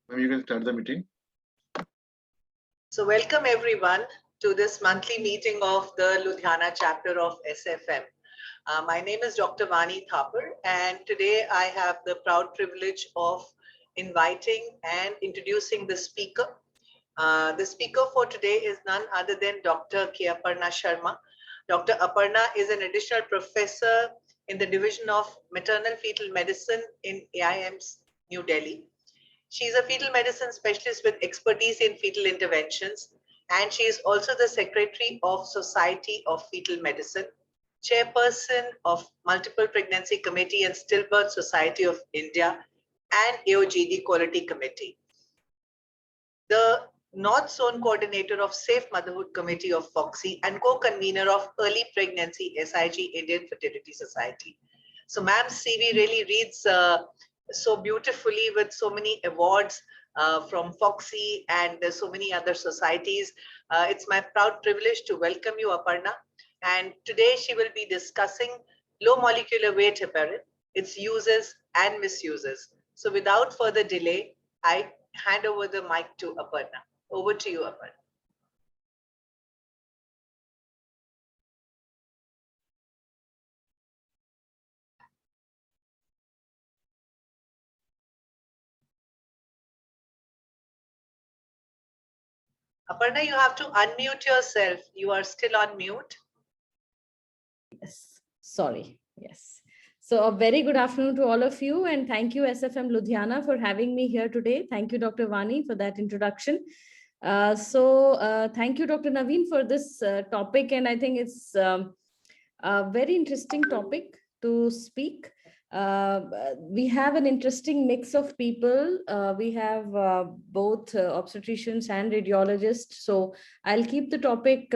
Maybe you can start the meeting. So welcome everyone to this monthly meeting of the Ludhiana chapter of SFM. My name is Dr. Vani Thapar, and today I have the proud privilege of inviting and introducing the speaker. The speaker for today is none other than Dr. Aparna Sharma. Dr. Aparna is an additional professor in the Division of Maternal Fetal Medicine in AIIMS, New Delhi. She is a fetal medicine specialist with expertise in fetal interventions, and she is also the secretary of Society of Fetal Medicine, chairperson of Multiple Pregnancy Committee and Stillbirth Society of India, and AOGD Quality Committee. The North Zone Coordinator of Safe Motherhood Committee of FOXI and co-convener of Early Pregnancy SIG Indian Fertility Society. So ma'am's CV really reads so beautifully with so many awards from FOXI and so many other societies. It's my proud privilege to welcome you, Aparna. And today she will be discussing low molecular weight heparin, its uses and misuses. So without further delay, I hand over the mic to Aparna. Over to you, Aparna. Aparna, you have to unmute yourself. You are still on mute. Yes, sorry. Yes. So a very good afternoon to all of you, and thank you SFM Ludhiana for having me here today. Thank you, Dr. Vani, for that introduction. Thank you, Dr. Naveen, for this topic, and I think it's a very interesting topic to speak. We have an interesting mix of people. We have both obstetricians and radiologists. So I'll keep the topic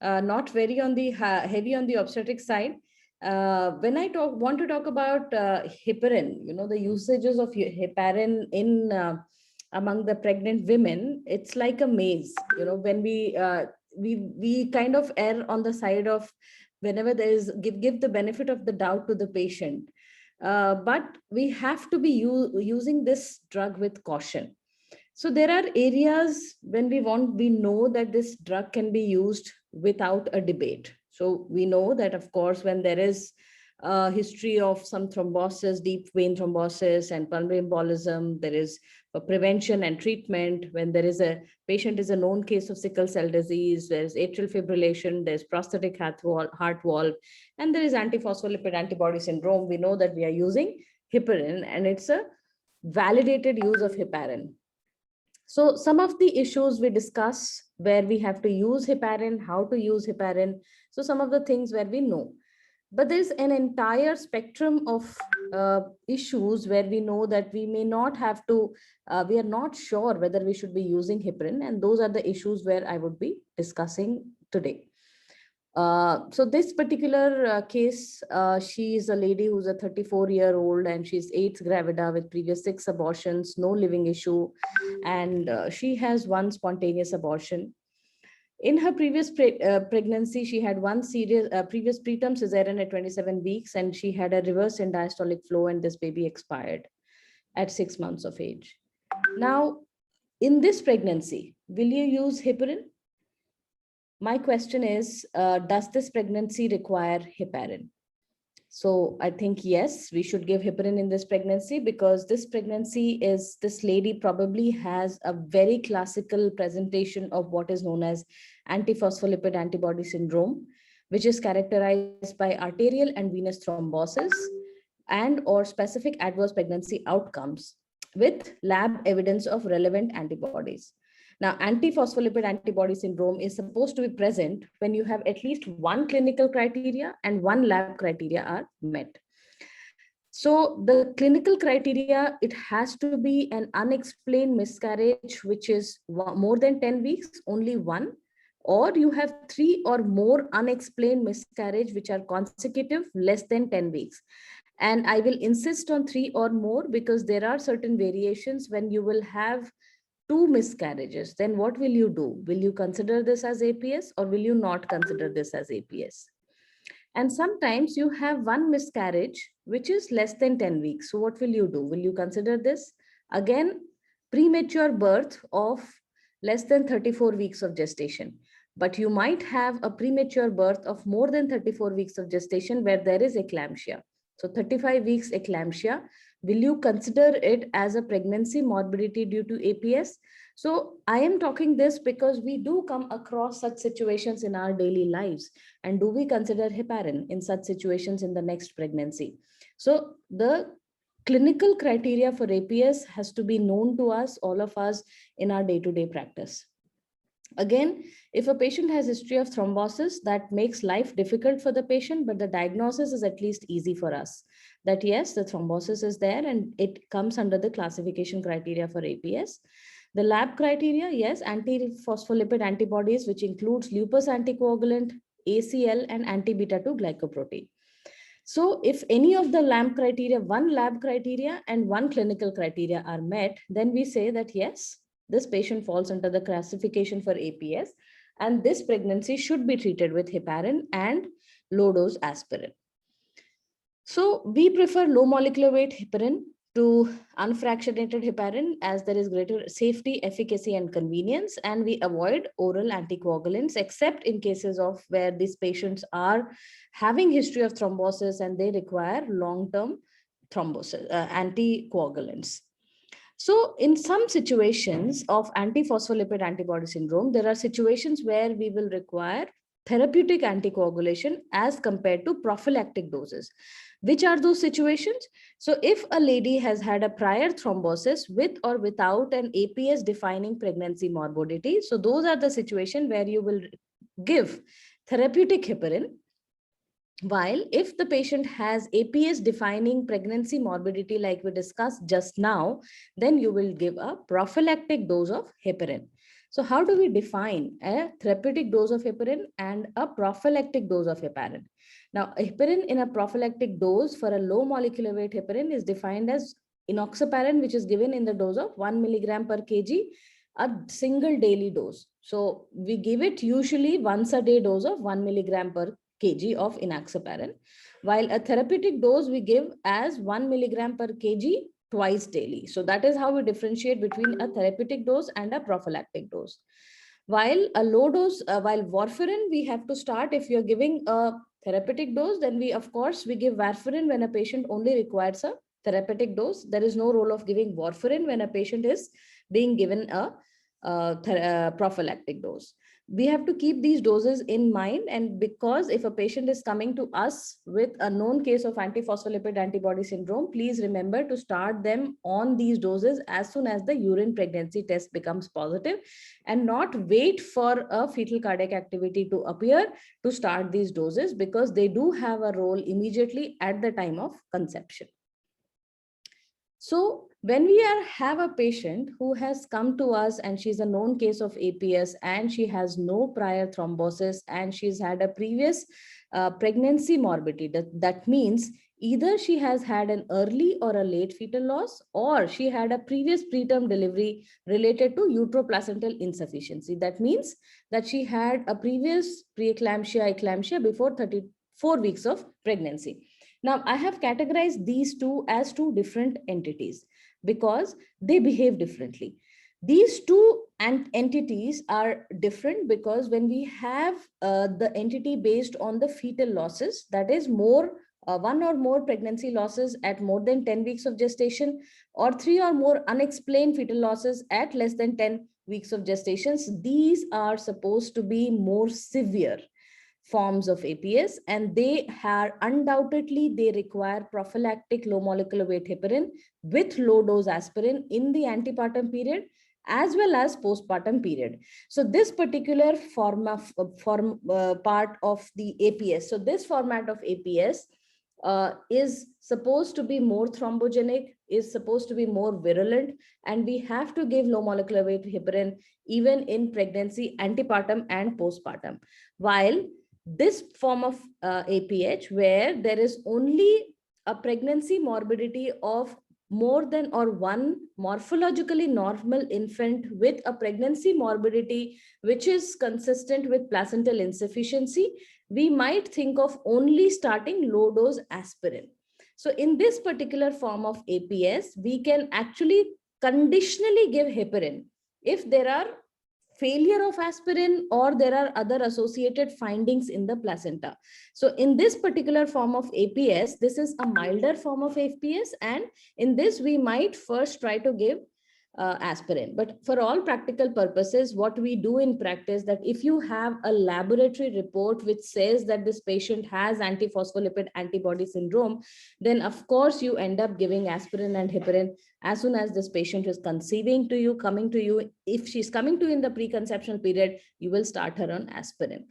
not very on the heavy on the obstetric side. When I want to talk about heparin, the usages of heparin in among the pregnant women, it's like a maze. When we kind of err on the side of whenever there is give the benefit of the doubt to the patient, but we have to be using this drug with caution. So there are areas when we know that this drug can be used without a debate. So we know that, of course, when there is a history of some thrombosis, deep vein thrombosis and pulmonary embolism, there is a prevention and treatment. When there is a patient is a known case of sickle cell disease, there's atrial fibrillation, there's prosthetic heart valve, and there is antiphospholipid antibody syndrome. We know that we are using heparin, and it's a validated use of heparin. So some of the issues we discuss where we have to use heparin, how to use heparin. So some of the things where we know, but there's an entire spectrum of issues where we know that we may not have to, we are not sure whether we should be using heparin. And those are the issues where I would be discussing today. So this particular case, she is a lady who's a 34-year-old and she's 8th gravida with previous 6 abortions, no living issue. And she has 1 spontaneous abortion. In her previous pregnancy, she had 1 serious previous preterm cesarean at 27 weeks, and she had a reverse in diastolic flow, and this baby expired at 6 months of age. Now, in this pregnancy, will you use heparin? My question is, does this pregnancy require heparin? So I think, yes, we should give heparin in this pregnancy, because this lady probably has a very classical presentation of what is known as antiphospholipid antibody syndrome, which is characterized by arterial and venous thrombosis and or specific adverse pregnancy outcomes with lab evidence of relevant antibodies. Now, antiphospholipid antibody syndrome is supposed to be present when you have at least 1 clinical criteria and 1 lab criteria are met. So the clinical criteria, it has to be an unexplained miscarriage, which is more than 10 weeks, only 1, or you have 3 or more unexplained miscarriage, which are consecutive, less than 10 weeks. And I will insist on 3 or more, because there are certain variations when you will have 2 miscarriages. Then what will you do? Will you consider this as APS or will you not consider this as APS? And sometimes you have 1 miscarriage, which is less than 10 weeks. So what will you do? Will you consider this? Again, premature birth of less than 34 weeks of gestation. But you might have a premature birth of more than 34 weeks of gestation where there is eclampsia. So 35 weeks eclampsia, will you consider it as a pregnancy morbidity due to APS? So I am talking this because we do come across such situations in our daily lives. And do we consider heparin in such situations in the next pregnancy? So the clinical criteria for APS has to be known to us, all of us, in our day-to-day practice. Again, if a patient has history of thrombosis, that makes life difficult for the patient, but the diagnosis is at least easy for us. That yes, the thrombosis is there and it comes under the classification criteria for APS. The lab criteria, yes, anti-phospholipid antibodies, which includes lupus anticoagulant, ACL, and anti-beta-2 glycoprotein. So if any of the lab criteria, one lab criteria and one clinical criteria are met, then we say that yes, this patient falls under the classification for APS, and this pregnancy should be treated with heparin and low dose aspirin. So we prefer low molecular weight heparin to unfractionated heparin as there is greater safety, efficacy, and convenience, and we avoid oral anticoagulants except in cases of where these patients are having history of thrombosis and they require long-term thrombosis anticoagulants. So in some situations of antiphospholipid antibody syndrome, there are situations where we will require therapeutic anticoagulation as compared to prophylactic doses. Which are those situations? So if a lady has had a prior thrombosis with or without an APS defining pregnancy morbidity, so those are the situations where you will give therapeutic heparin. While if the patient has APS defining pregnancy morbidity like we discussed just now, then you will give a prophylactic dose of heparin. So how do we define a therapeutic dose of heparin and a prophylactic dose of heparin? Now, heparin in a prophylactic dose for a low molecular weight heparin is defined as enoxaparin, which is given in the dose of 1 milligram per kg, a single daily dose. So we give it usually once a day dose of 1 milligram per kg of enoxaparin, while a therapeutic dose we give as 1 milligram per kg twice daily. So that is how we differentiate between a therapeutic dose and a prophylactic dose. While a low dose, while warfarin, we have to start if you're giving a therapeutic dose, then we, of course, we give warfarin when a patient only requires a therapeutic dose. There is no role of giving warfarin when a patient is being given a prophylactic dose. We have to keep these doses in mind, and because if a patient is coming to us with a known case of antiphospholipid antibody syndrome, please remember to start them on these doses as soon as the urine pregnancy test becomes positive, and not wait for a fetal cardiac activity to appear to start these doses, because they do have a role immediately at the time of conception. So when we have a patient who has come to us and she's a known case of APS and she has no prior thrombosis and she's had a previous pregnancy morbidity, that means either she has had an early or a late fetal loss, or she had a previous preterm delivery related to uteroplacental insufficiency. That means that she had a previous preeclampsia before 34 weeks of pregnancy. Now, I have categorized these two as two different entities because they behave differently. These two entities are different because when we have the entity based on the fetal losses, that is one or more pregnancy losses at more than 10 weeks of gestation, or 3 or more unexplained fetal losses at less than 10 weeks of gestations, these are supposed to be more severe forms of APS, and they are undoubtedly, they require prophylactic low molecular weight heparin with low dose aspirin in the antepartum period as well as postpartum period. So this particular part of the APS, so this format of APS is supposed to be more thrombogenic, is supposed to be more virulent, and we have to give low molecular weight heparin even in pregnancy, antepartum and postpartum. While this form of APH, where there is only a pregnancy morbidity of more than or one morphologically normal infant with a pregnancy morbidity which is consistent with placental insufficiency, we might think of only starting low dose aspirin. So in this particular form of APS, we can actually conditionally give heparin if there are failure of aspirin or there are other associated findings in the placenta. So in this particular form of APS, this is a milder form of APS, and in this we might first try to give aspirin. But for all practical purposes, what we do in practice, that if you have a laboratory report which says that this patient has antiphospholipid antibody syndrome, then of course you end up giving aspirin and heparin as soon as this patient is conceiving to you, coming to you. If she's coming to you in the preconceptional period, you will start her on aspirin.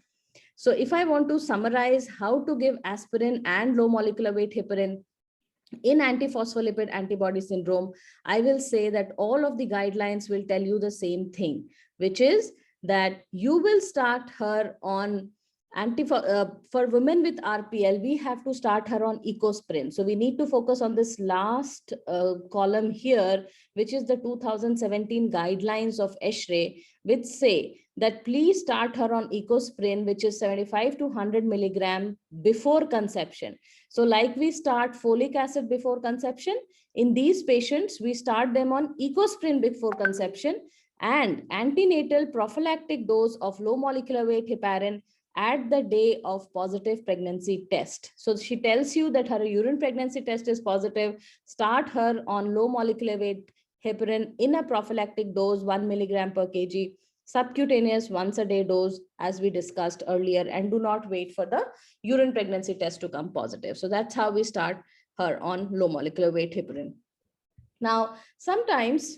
So if I want to summarize how to give aspirin and low molecular weight heparin in antiphospholipid antibody syndrome, I will say that all of the guidelines will tell you the same thing, which is that you will start her on for women with RPL, we have to start her on ecosprin. So we need to focus on this last column here, which is the 2017 guidelines of ESHRE, which say that please start her on ecosprin, which is 75 to 100 milligram before conception. So like we start folic acid before conception, in these patients, we start them on ecosprin before conception, and antenatal prophylactic dose of low molecular weight heparin at the day of positive pregnancy test. So she tells you that her urine pregnancy test is positive, start her on low molecular weight heparin in a prophylactic dose, 1 milligram per kg, subcutaneous once a day dose, as we discussed earlier, and do not wait for the urine pregnancy test to come positive. So that's how we start her on low molecular weight heparin. Now, sometimes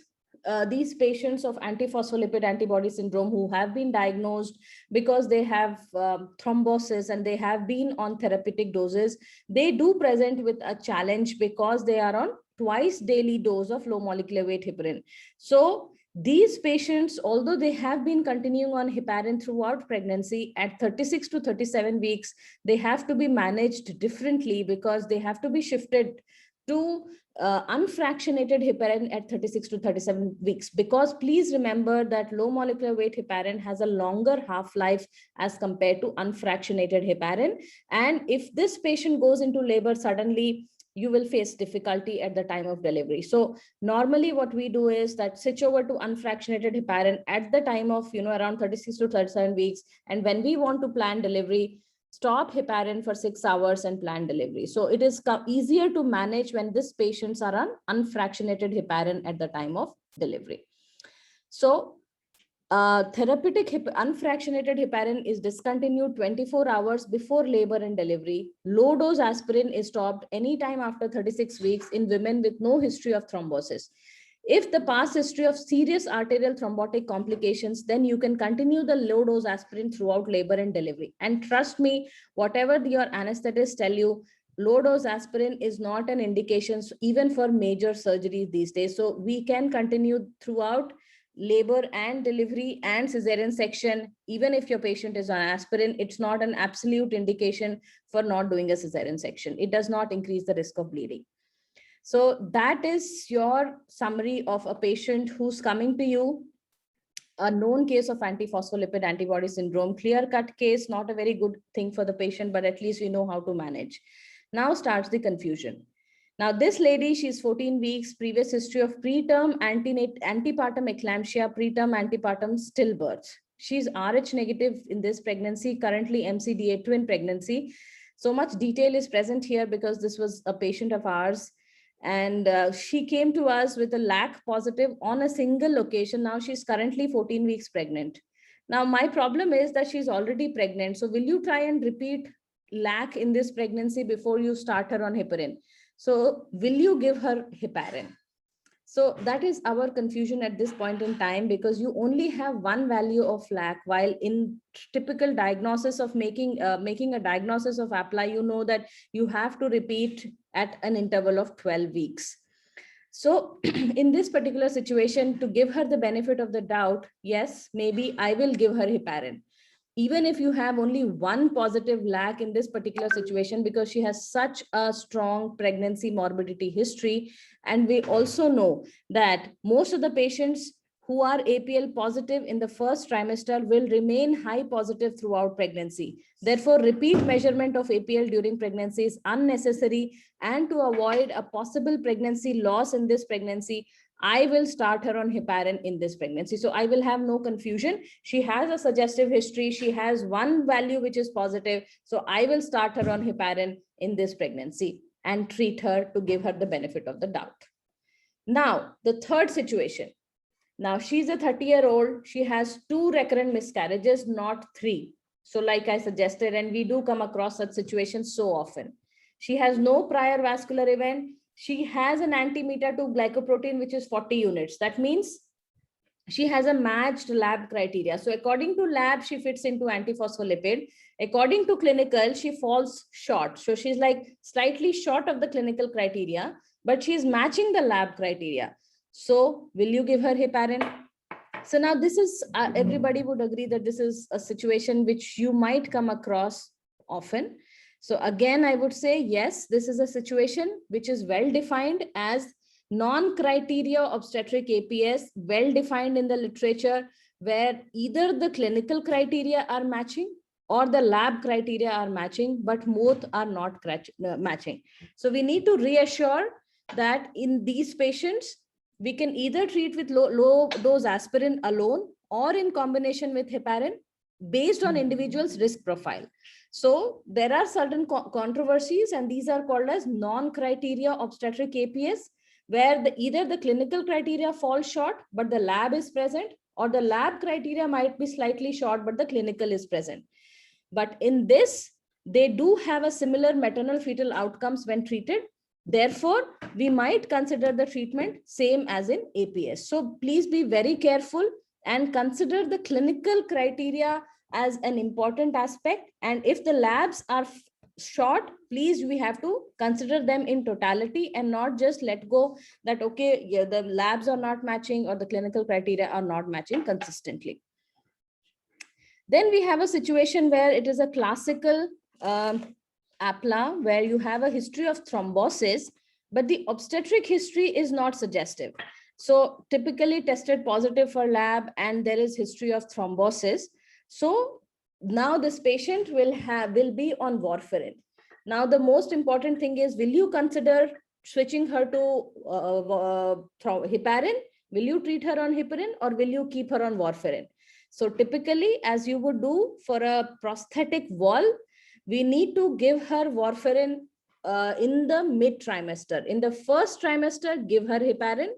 these patients of antiphospholipid antibody syndrome who have been diagnosed because they have thrombosis and they have been on therapeutic doses, they do present with a challenge because they are on twice daily dose of low molecular weight heparin. So these patients, although they have been continuing on heparin throughout pregnancy, at 36 to 37 weeks, they have to be managed differently because they have to be shifted to unfractionated heparin at 36 to 37 weeks. Because please remember that low molecular weight heparin has a longer half-life as compared to unfractionated heparin. And if this patient goes into labor suddenly, you will face difficulty at the time of delivery. So normally what we do is that switch over to unfractionated heparin at the time of, around 36 to 37 weeks. And when we want to plan delivery, stop heparin for 6 hours and plan delivery. So it is easier to manage when these patients are on unfractionated heparin at the time of delivery. So therapeutic unfractionated heparin is discontinued 24 hours before labor and delivery. Low dose aspirin is stopped anytime after 36 weeks in women with no history of thrombosis. If the past history of serious arterial thrombotic complications, then you can continue the low dose aspirin throughout labor and delivery. And trust me, whatever your anesthetists tell you, low dose aspirin is not an indication even for major surgeries these days. So we can continue throughout labor and delivery and cesarean section. Even if your patient is on aspirin, it's not an absolute indication for not doing a cesarean section. It does not increase the risk of bleeding. So that is your summary of a patient who's coming to you, a known case of antiphospholipid antibody syndrome, clear-cut case, not a very good thing for the patient, but at least we know how to manage. Now starts the confusion. Now this lady, she's 14 weeks, previous history of preterm antepartum eclampsia, preterm antepartum stillbirth. She's Rh negative in this pregnancy, currently MCDA twin pregnancy. So much detail is present here because this was a patient of ours. And she came to us with a LAC positive on a single location. Now she's currently 14 weeks pregnant. Now my problem is that she's already pregnant. So will you try and repeat LAC in this pregnancy before you start her on heparin? So will you give her heparin? So that is our confusion at this point in time, because you only have one value of LAC, while in typical diagnosis of making a diagnosis of APLA, you know that you have to repeat at an interval of 12 weeks. So in this particular situation, to give her the benefit of the doubt, yes, maybe I will give her heparin, even if you have only one positive LAC in this particular situation, because she has such a strong pregnancy morbidity history. And we also know that most of the patients who are APL positive in the first trimester will remain high positive throughout pregnancy. Therefore, repeat measurement of APL during pregnancy is unnecessary, and to avoid a possible pregnancy loss in this pregnancy, I will start her on heparin in this pregnancy. So I will have no confusion. She has a suggestive history. She has one value which is positive. So I will start her on heparin in this pregnancy and treat her to give her the benefit of the doubt. Now, the third situation. Now, she's a 30-year-old. She has 2 recurrent miscarriages, not 3. So like I suggested, and we do come across such situations so often. She has no prior vascular event. She has an anti-meta-2 glycoprotein, which is 40 units. That means she has a matched lab criteria. So according to lab, she fits into antiphospholipid. According to clinical, she falls short. So she's like slightly short of the clinical criteria, but she's matching the lab criteria. So will you give her heparin? So now this is, everybody would agree that this is a situation which you might come across often. So again, I would say, yes, this is a situation which is well defined as non-criteria obstetric APS, well defined in the literature, where either the clinical criteria are matching or the lab criteria are matching, but both are not matching. So we need to reassure that in these patients, we can either treat with low dose aspirin alone or in combination with heparin based on individual's risk profile. So there are certain controversies, and these are called as non-criteria obstetric APS, where either the clinical criteria falls short, but the lab is present, or the lab criteria might be slightly short, but the clinical is present. But in this, they do have a similar maternal fetal outcomes when treated. Therefore, we might consider the treatment same as in APS. So please be very careful and consider the clinical criteria as an important aspect. And if the labs are short, please, we have to consider them in totality and not just let go that, okay, yeah, the labs are not matching or the clinical criteria are not matching consistently. Then we have a situation where it is a classical APLA, where you have a history of thrombosis, but the obstetric history is not suggestive. So typically tested positive for lab and there is history of thrombosis. So now this patient will be on warfarin. Now the most important thing is, will you consider switching her to heparin? Will you treat her on heparin or will you keep her on warfarin? So typically, as you would do for a prosthetic wall, we need to give her warfarin in the mid trimester. In the first trimester, give her heparin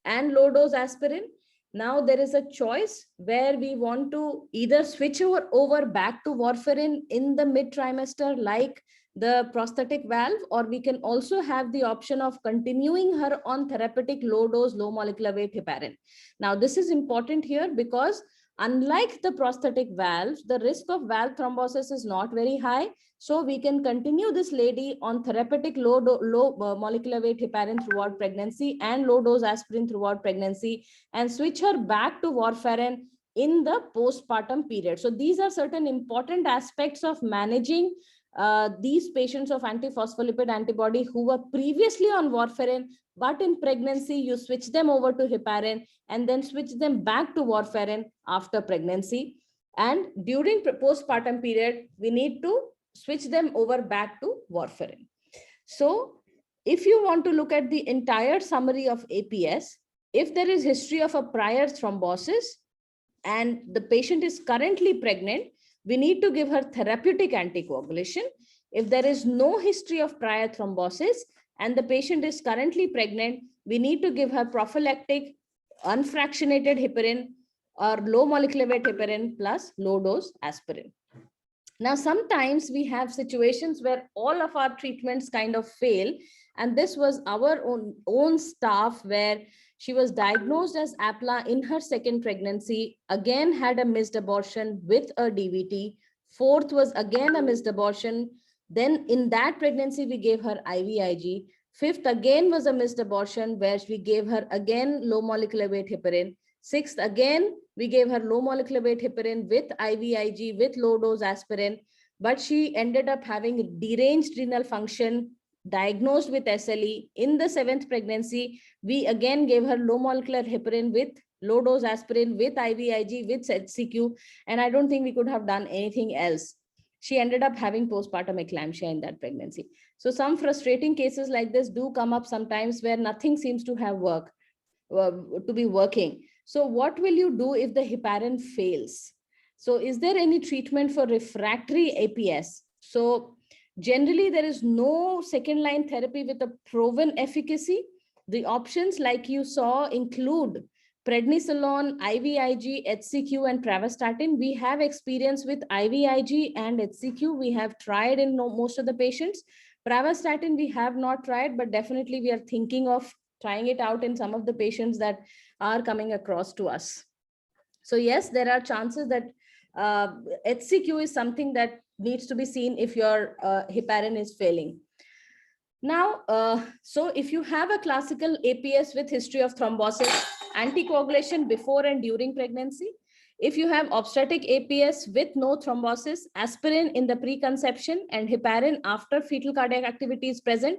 and low dose aspirin. Now there is a choice where we want to either switch over back to warfarin in the mid trimester, like the prosthetic valve, or we can also have the option of continuing her on therapeutic low dose, low molecular weight heparin. Now this is important here because unlike the prosthetic valves, the risk of valve thrombosis is not very high. So we can continue this lady on therapeutic low molecular weight heparin throughout pregnancy and low dose aspirin throughout pregnancy, and switch her back to warfarin in the postpartum period. So these are certain important aspects of managing these patients of antiphospholipid antibody who were previously on warfarin, but in pregnancy you switch them over to heparin and then switch them back to warfarin after pregnancy. And during postpartum period, we need to switch them over back to warfarin. So if you want to look at the entire summary of APS, if there is history of a prior thrombosis and the patient is currently pregnant, we need to give her therapeutic anticoagulation. If there is no history of prior thrombosis and the patient is currently pregnant, we need to give her prophylactic unfractionated heparin or low molecular weight heparin plus low dose aspirin. Now, sometimes we have situations where all of our treatments kind of fail. And this was our own staff, where she was diagnosed as APLA in her second pregnancy, again had a missed abortion with a DVT. Fourth was again a missed abortion. Then in that pregnancy, we gave her IVIG. Fifth again was a missed abortion, where we gave her again low molecular weight heparin. Sixth, again, we gave her low molecular weight heparin with IVIG with low dose aspirin, but she ended up having deranged renal function, diagnosed with SLE. In the seventh pregnancy, we again gave her low molecular heparin with low dose aspirin with IVIG, with HCQ, and I don't think we could have done anything else. She ended up having postpartum eclampsia in that pregnancy. So some frustrating cases like this do come up sometimes where nothing seems to have to be working. So what will you do if the heparin fails? So is there any treatment for refractory APS? So generally there is no second line therapy with a proven efficacy. The options like you saw include prednisolone, IVIG, HCQ, and pravastatin. We have experience with IVIG and HCQ. We have tried in most of the patients. Pravastatin we have not tried, but definitely we are thinking of trying it out in some of the patients that are coming across to us. So yes, there are chances that HCQ is something that needs to be seen if your heparin is failing. Now, so if you have a classical APS with history of thrombosis, anticoagulation before and during pregnancy, if you have obstetric APS with no thrombosis, aspirin in the preconception and heparin after fetal cardiac activity is present.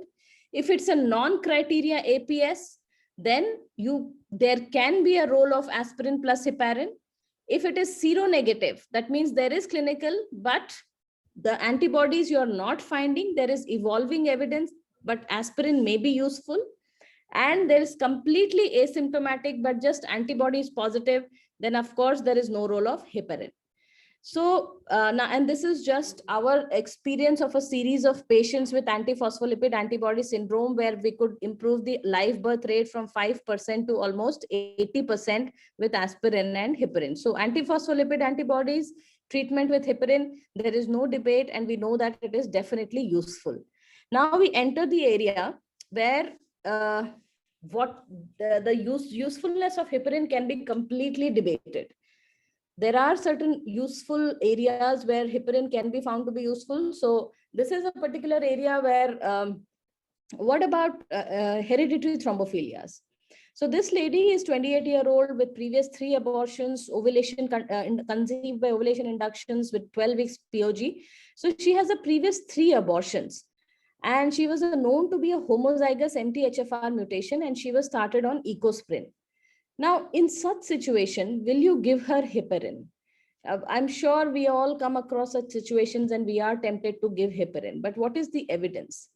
If it's a non-criteria APS, then there can be a role of aspirin plus heparin. If it is seronegative, that means there is clinical, but the antibodies you're not finding, there is evolving evidence, but aspirin may be useful. And there is completely asymptomatic, but just antibodies positive, then of course there is no role of heparin. So now, and this is just our experience of a series of patients with antiphospholipid antibody syndrome, where we could improve the live birth rate from 5% to almost 80% with aspirin and heparin. So antiphospholipid antibodies, treatment with heparin, there is no debate, and we know that it is definitely useful. Now we enter the area where what the usefulness of heparin can be completely debated. There are certain useful areas where heparin can be found to be useful. So this is a particular area where, what about hereditary thrombophilia? So this lady is 28-year-old with previous 3 abortions, ovulation conceived by ovulation inductions with 12 weeks POG. So she has a previous 3 abortions. And she was known to be a homozygous MTHFR mutation, and she was started on ecosprin. Now, in such situation, will you give her heparin? I'm sure we all come across such situations and we are tempted to give heparin, but what is the evidence?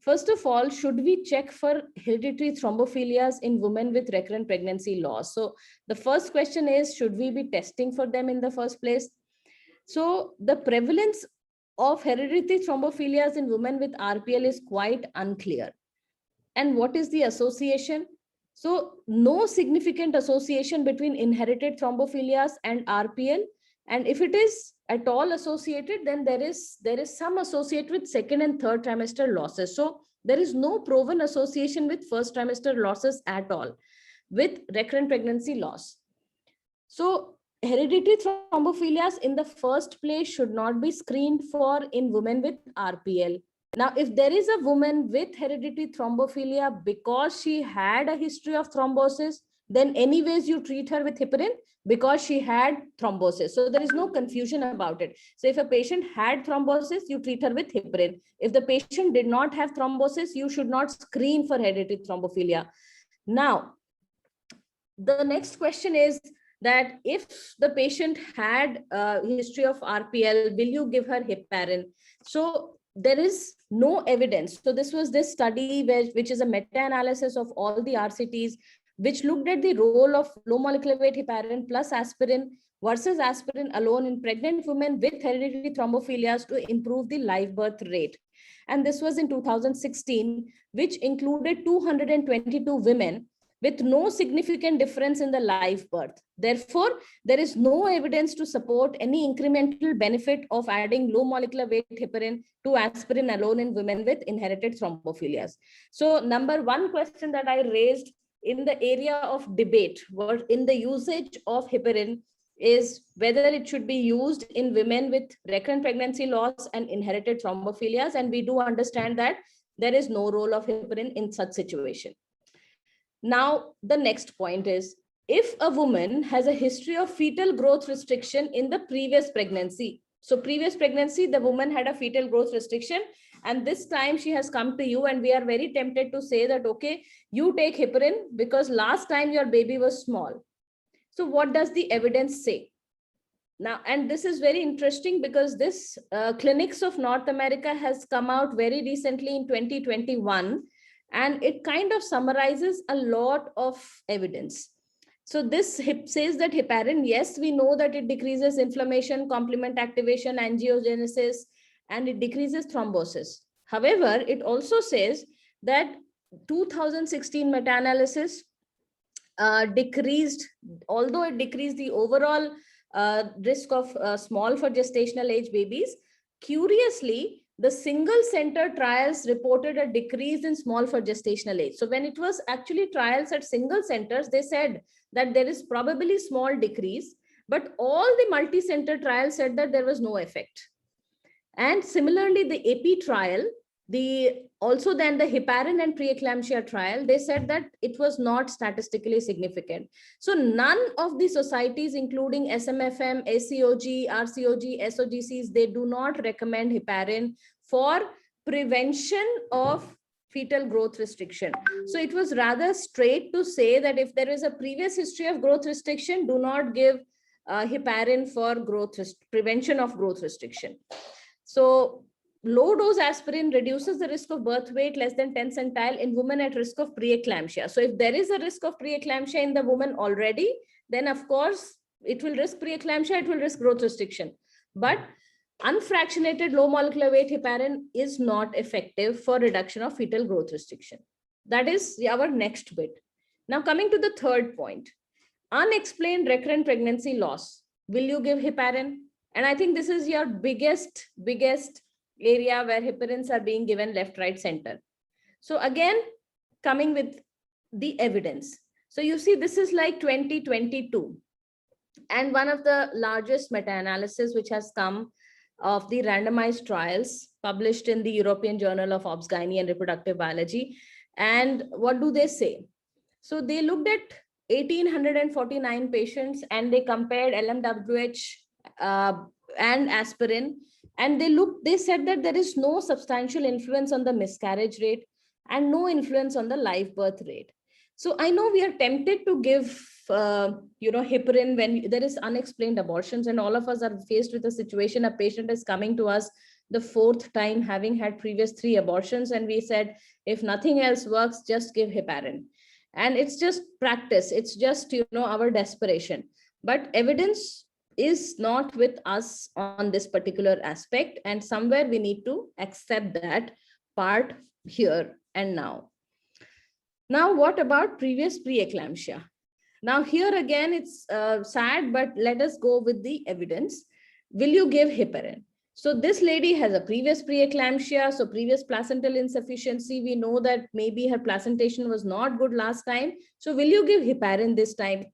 First of all, should we check for hereditary thrombophilias in women with recurrent pregnancy loss? So the first question is, should we be testing for them in the first place? So the prevalence of hereditary thrombophilias in women with RPL is quite unclear. And what is the association? So no significant association between inherited thrombophilia and RPL. And if it is at all associated, then there is some associate with second and third trimester losses. So there is no proven association with first trimester losses at all with recurrent pregnancy loss. So hereditary thrombophilia in the first place should not be screened for in women with RPL. Now, if there is a woman with hereditary thrombophilia because she had a history of thrombosis, then anyways you treat her with heparin because she had thrombosis. So there is no confusion about it. So if a patient had thrombosis, you treat her with heparin. If the patient did not have thrombosis, you should not screen for hereditary thrombophilia. Now, the next question is that if the patient had a history of RPL, will you give her heparin? So there is no evidence. So this was this study which is a meta-analysis of all the RCTs, which looked at the role of low molecular weight heparin plus aspirin versus aspirin alone in pregnant women with hereditary thrombophilias to improve the live birth rate. And this was in 2016, which included 222 women with no significant difference in the live birth. Therefore, there is no evidence to support any incremental benefit of adding low molecular weight heparin to aspirin alone in women with inherited thrombophilias. So number one question that I raised in the area of debate was in the usage of heparin is whether it should be used in women with recurrent pregnancy loss and inherited thrombophilias. And we do understand that there is no role of heparin in such situation. Now, the next point is, if a woman has a history of fetal growth restriction in the previous pregnancy, so previous pregnancy, the woman had a fetal growth restriction, and this time she has come to you and we are very tempted to say that, okay, you take heparin because last time your baby was small. So what does the evidence say? Now, and this is very interesting because this Clinics of North America has come out very recently in 2021, and it kind of summarizes a lot of evidence. So this says that heparin, yes, we know that it decreases inflammation, complement activation, angiogenesis, and it decreases thrombosis. However, it also says that 2016 meta-analysis decreased, although it decreased the overall risk of small for gestational age babies, curiously, the single center trials reported a decrease in small for gestational age. So when it was actually trials at single centers, they said that there is probably small decrease, but all the multi-center trials said that there was no effect. And similarly, the AP trial, also then the heparin and preeclampsia trial, they said that it was not statistically significant. So none of the societies, including SMFM, ACOG, RCOG, SOGCs, they do not recommend heparin for prevention of fetal growth restriction. So it was rather straight to say that if there is a previous history of growth restriction, do not give heparin for prevention of growth restriction. So low dose aspirin reduces the risk of birth weight less than 10 centile in women at risk of preeclampsia. So if there is a risk of preeclampsia in the woman already, then of course it will risk preeclampsia, it will risk growth restriction. But unfractionated low molecular weight heparin is not effective for reduction of fetal growth restriction. That is our next bit. Now coming to the third point, unexplained recurrent pregnancy loss. Will you give heparin? And I think this is your biggest area where heparins are being given left, right, center. So again, coming with the evidence. So you see, this is like 2022. And one of the largest meta-analysis which has come of the randomized trials published in the European Journal of Obs-Gynae and Reproductive Biology. And what do they say? So they looked at 1,849 patients and they compared LMWH and aspirin, and they said that there is no substantial influence on the miscarriage rate and no influence on the live birth rate. So I know we are tempted to give heparin when there is unexplained abortions, and all of us are faced with a situation, a patient is coming to us the fourth time having had previous 3 abortions, and we said if nothing else works, just give heparin. And it's just practice, it's just our desperation, but evidence is not with us on this particular aspect, and somewhere we need to accept that part here and now. Now what about previous preeclampsia? Now here again it's sad, but let us go with the evidence. Will you give heparin? So this lady has a previous preeclampsia, so previous placental insufficiency. We know that maybe her placentation was not good last time. So will you give heparin this time?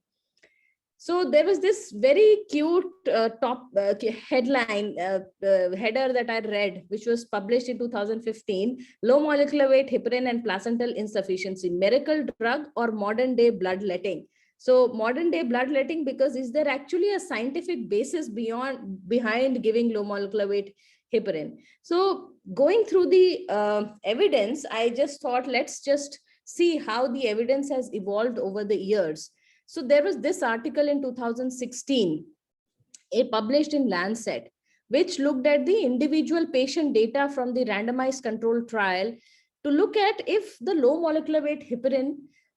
So there was this very cute headline, header that I read, which was published in 2015, low molecular weight heparin and placental insufficiency, miracle drug or modern day bloodletting. So modern day bloodletting, because is there actually a scientific basis behind giving low molecular weight heparin? So going through the evidence, I just thought, let's just see how the evidence has evolved over the years. So there was this article in 2016, published in Lancet, which looked at the individual patient data from the randomized controlled trial to look at if the low molecular weight heparin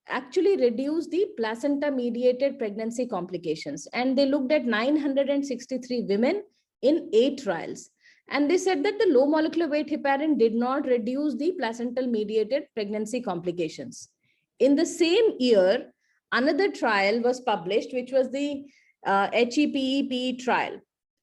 actually reduced the placenta-mediated pregnancy complications. And they looked at 963 women in 8 trials. And they said that the low molecular weight heparin did not reduce the placental-mediated pregnancy complications. In the same year, another trial was published, which was the HEPEP trial.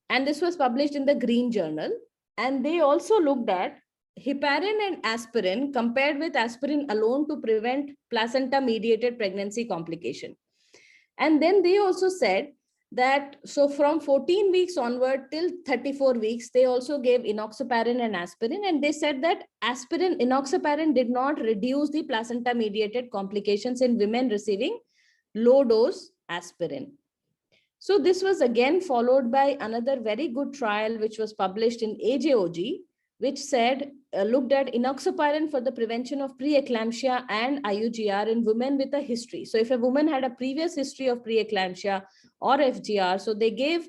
And this was published in the Green Journal. And they also looked at heparin and aspirin compared with aspirin alone to prevent placenta-mediated pregnancy complication. And then they also said that, so from 14 weeks onward till 34 weeks, they also gave enoxaparin and aspirin. And they said that enoxaparin did not reduce the placenta-mediated complications in women receiving low dose aspirin. So this was again followed by another very good trial, which was published in AJOG, which said, looked at enoxaparin for the prevention of preeclampsia and IUGR in women with a history. So if a woman had a previous history of preeclampsia or FGR, so they gave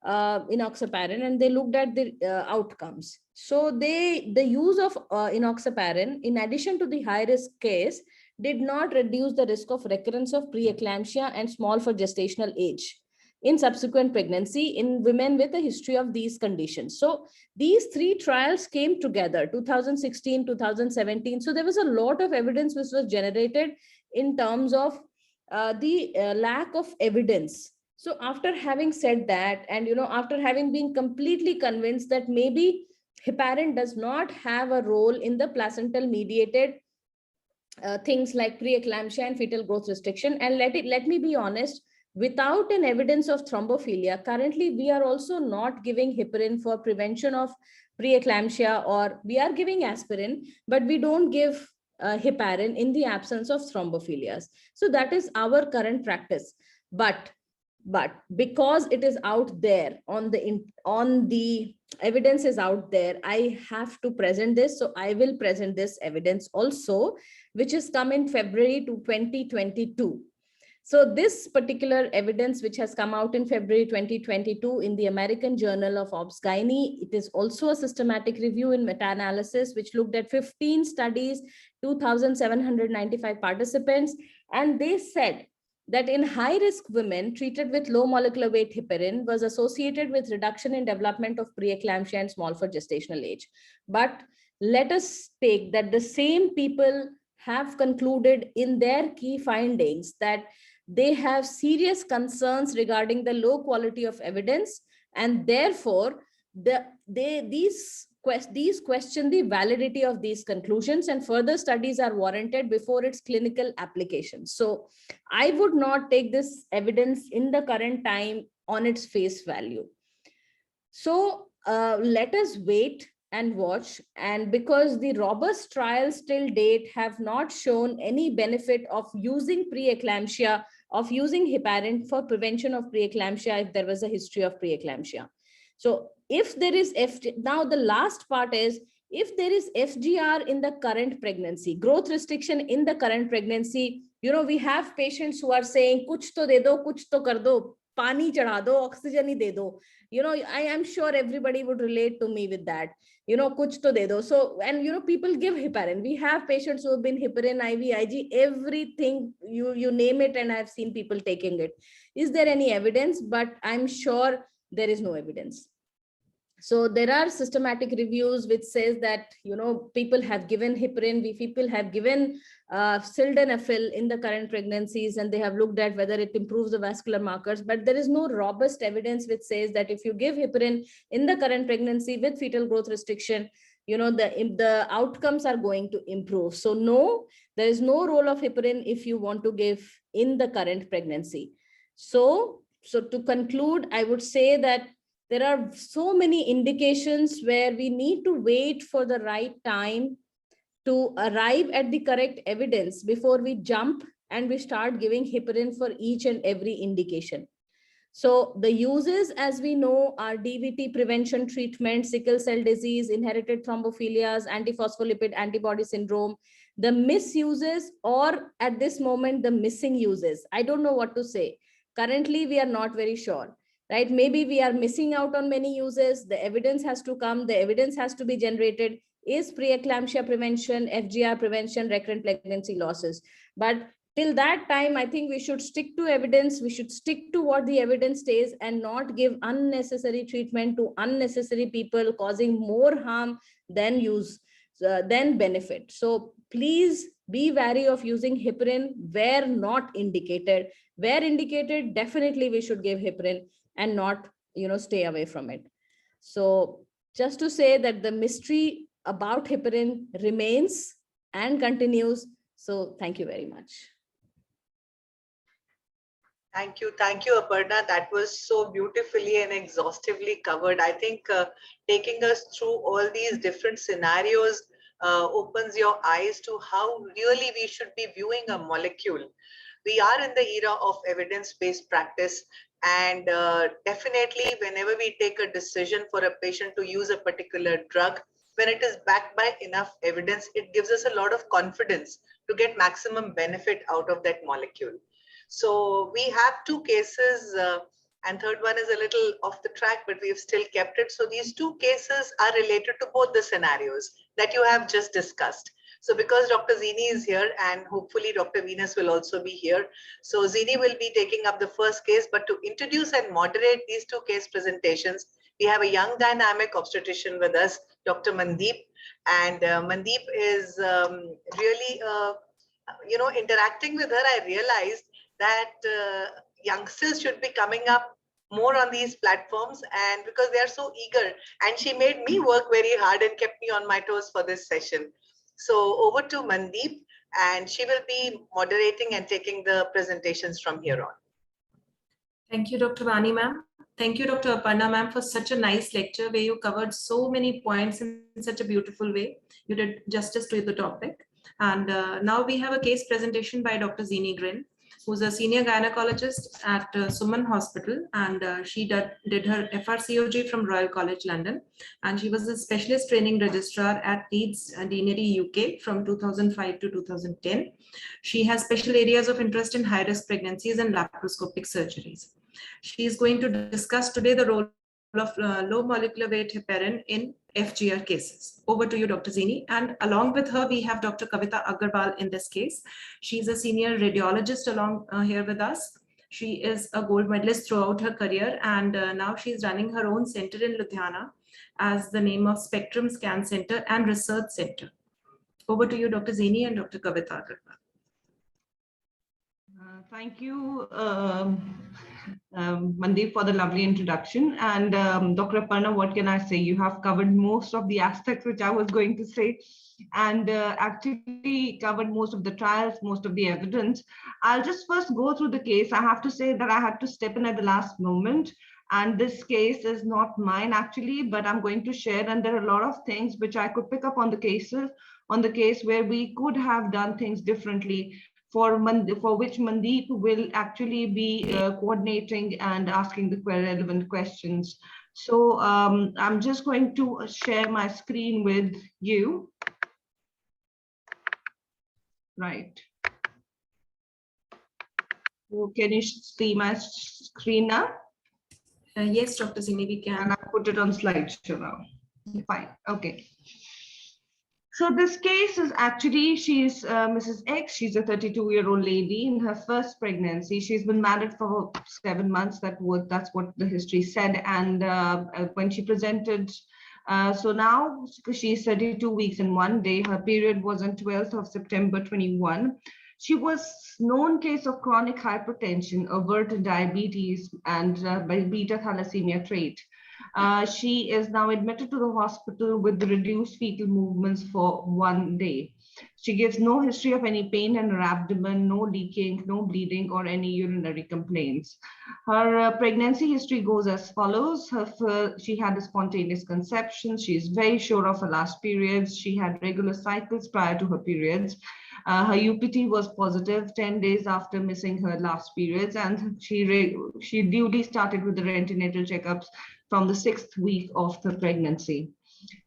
enoxaparin and they looked at the outcomes. So the use of enoxaparin, in addition to the high risk case, did not reduce the risk of recurrence of preeclampsia and small for gestational age in subsequent pregnancy in women with a history of these conditions. So these three trials came together, 2016, 2017. So there was a lot of evidence which was generated in terms of the lack of evidence. So after having said that, and after having been completely convinced that maybe heparin does not have a role in the placental mediated things like preeclampsia and fetal growth restriction, and let me be honest, without an evidence of thrombophilia, currently we are also not giving heparin for prevention of preeclampsia, or we are giving aspirin, but we don't give heparin in the absence of thrombophilias. So that is our current practice. But because it is out there on the evidence is out there, I have to present this. So I will present this evidence also, which has come in February to 2022. So this particular evidence, which has come out in February 2022 in the American Journal of Obs-Gynae, it is also a systematic review in meta-analysis, which looked at 15 studies, 2,795 participants, and they said that in high-risk women treated with low molecular weight heparin was associated with reduction in development of preeclampsia and small for gestational age. But let us take that the same people have concluded in their key findings that they have serious concerns regarding the low quality of evidence, and therefore these question the validity of these conclusions, and further studies are warranted before its clinical application. So I would not take this evidence in the current time on its face value. So let us wait and watch. And because the robust trials till date have not shown any benefit of using preeclampsia, of using heparin for prevention of preeclampsia if there was a history of preeclampsia. So if there is now the last part is, if there is FGR in the current pregnancy, growth restriction in the current pregnancy, we have patients who are saying, kuch to de do, kuch to kar do, pani chढ़ा दो, oxygen ही दे दो. I am sure everybody would relate to me with that. Kuch to de do. So, and people give heparin. We have patients who have been heparin, IV, IG, everything, you name it, and I've seen people taking it. Is there any evidence? But I'm sure there is no evidence. So there are systematic reviews which says that people have given heparin, people have given sildenafil in the current pregnancies, and they have looked at whether it improves the vascular markers, but there is no robust evidence which says that if you give heparin in the current pregnancy with fetal growth restriction, the outcomes are going to improve. So no, there is no role of heparin if you want to give in the current pregnancy. So to conclude, I would say that there are so many indications where we need to wait for the right time to arrive at the correct evidence before we jump and we start giving heparin for each and every indication. So the uses, as we know, are DVT prevention treatment, sickle cell disease, inherited thrombophilias, antiphospholipid antibody syndrome. The misuses, or at this moment, the missing uses, I don't know what to say. Currently, we are not very sure. Right? Maybe we are missing out on many uses. The evidence has to come. The evidence has to be generated. Is preeclampsia prevention, FGR prevention, recurrent pregnancy losses? But till that time, I think we should stick to evidence. We should stick to what the evidence says and not give unnecessary treatment to unnecessary people, causing more harm than benefit. So please be wary of using heparin where not indicated. Where indicated, definitely we should give heparin and not, stay away from it. So just to say that the mystery about heparin remains and continues. So thank you very much. Thank you, Aparna. That was so beautifully and exhaustively covered. I think taking us through all these different scenarios opens your eyes to how really we should be viewing a molecule. We are in the era of evidence-based practice, and definitely whenever we take a decision for a patient to use a particular drug, when it is backed by enough evidence, it gives us a lot of confidence to get maximum benefit out of that molecule. So we have two cases, and third one is a little off the track, but we've still kept it. So these two cases are related to both the scenarios that you have just discussed. So because Dr. Zini is here and hopefully Dr. Venus will also be here. So Zini will be taking up the first case, but to introduce and moderate these two case presentations, we have a young dynamic obstetrician with us, Dr. Mandeep. And Mandeep is really, interacting with her, I realized that youngsters should be coming up more on these platforms, and because they are so eager, and she made me work very hard and kept me on my toes for this session. So over to Mandeep, and she will be moderating and taking the presentations from here on. Thank you, Dr. Vani ma'am. Thank you, Dr. Aparna ma'am, for such a nice lecture where you covered so many points in such a beautiful way. You did justice to the topic. And now we have a case presentation by Dr. Zini Grin, who's a senior gynecologist at Suman Hospital, and she did her FRCOG from Royal College London, and she was a specialist training registrar at Leeds Deanery UK from 2005 to 2010. She has special areas of interest in high-risk pregnancies and laparoscopic surgeries. She is going to discuss today the role of low molecular weight heparin in FGR cases. Over to you, Dr. Zini. And along with her, we have Dr. Kavita Agarwal in this case. She's a senior radiologist along here with us. She is a gold medalist throughout her career, and now she's running her own center in Ludhiana as the name of Spectrum Scan Center and Research Center. Over to you, Dr. Zini and Dr. Kavita Agarwal. Thank you, Mandeep, for the lovely introduction. And Dr. Aparna, what can I say? You have covered most of the aspects which I was going to say, and actually covered most of the trials, most of the evidence. I'll just first go through the case. I have to say that I had to step in at the last moment. And this case is not mine actually, but I'm going to share. And there are a lot of things which I could pick up on the case where we could have done things differently, for which Mandeep will actually be coordinating and asking the relevant questions. So I'm just going to share my screen with you. Right. So can you see my screen now? Yes, Dr. Zini, we can. And I put it on slideshow now. Fine. Okay. So this case is actually, she's Mrs. X. She's a 32-year-old lady in her first pregnancy. She's been married for 7 months. That's what the history said. And when she presented, so now she's 32 weeks and 1 day. Her period was on 12th of September 21. She was known case of chronic hypertension, overt diabetes, and beta thalassemia trait. She is now admitted to the hospital with reduced fetal movements for 1 day. She gives no history of any pain in her abdomen, no leaking, no bleeding, or any urinary complaints. Her pregnancy history goes as follows. She had a spontaneous conception. She is very sure of her last periods. She had regular cycles prior to her periods. Her UPT was positive 10 days after missing her last periods, and she duly started with the antenatal checkups from the 6th week of the pregnancy.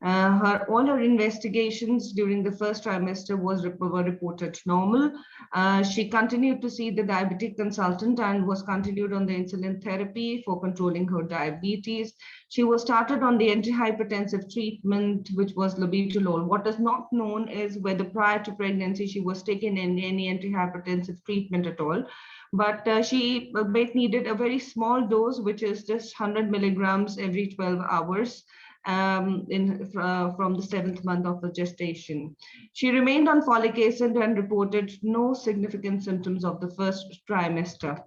All her investigations during the first trimester were reported normal. She continued to see the diabetic consultant and was continued on the insulin therapy for controlling her diabetes. She was started on the antihypertensive treatment, which was labetalol. What is not known is whether prior to pregnancy she was taking any antihypertensive treatment at all. But she needed a very small dose, which is just 100 milligrams every 12 hours. From the 7th month of the gestation. She remained on folic acid and reported no significant symptoms of the first trimester.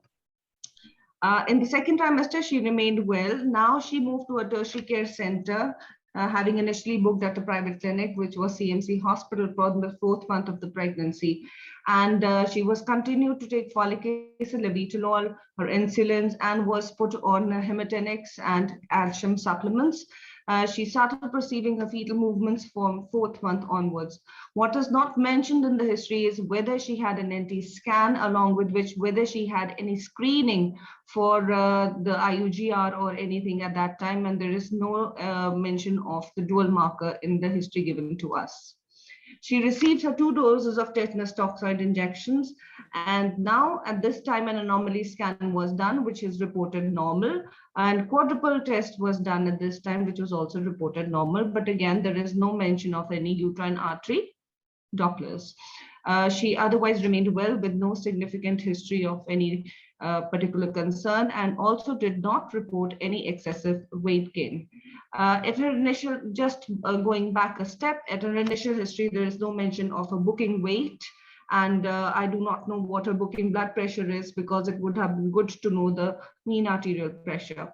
In the second trimester, she remained well. Now she moved to a tertiary care center, having initially booked at a private clinic, which was CMC Hospital, for the 4th month of the pregnancy. And she was continued to take folic acid, labetalol, her insulins, and was put on Hematinics and calcium supplements. She started perceiving her fetal movements from 4th month onwards. What is not mentioned in the history is whether she had an NT scan, along with which whether she had any screening for the IUGR or anything at that time, and there is no mention of the dual marker in the history given to us. She received her 2 doses of tetanus toxoid injections, and now at this time an anomaly scan was done, which is reported normal, and quadruple test was done at this time, which was also reported normal. But again, there is no mention of any uterine artery Dopplers. She otherwise remained well with no significant history of any particular concern, and also did not report any excessive weight gain. At her initial, going back a step, at her initial history, there is no mention of a booking weight, and I do not know what her booking blood pressure is, because it would have been good to know the mean arterial pressure.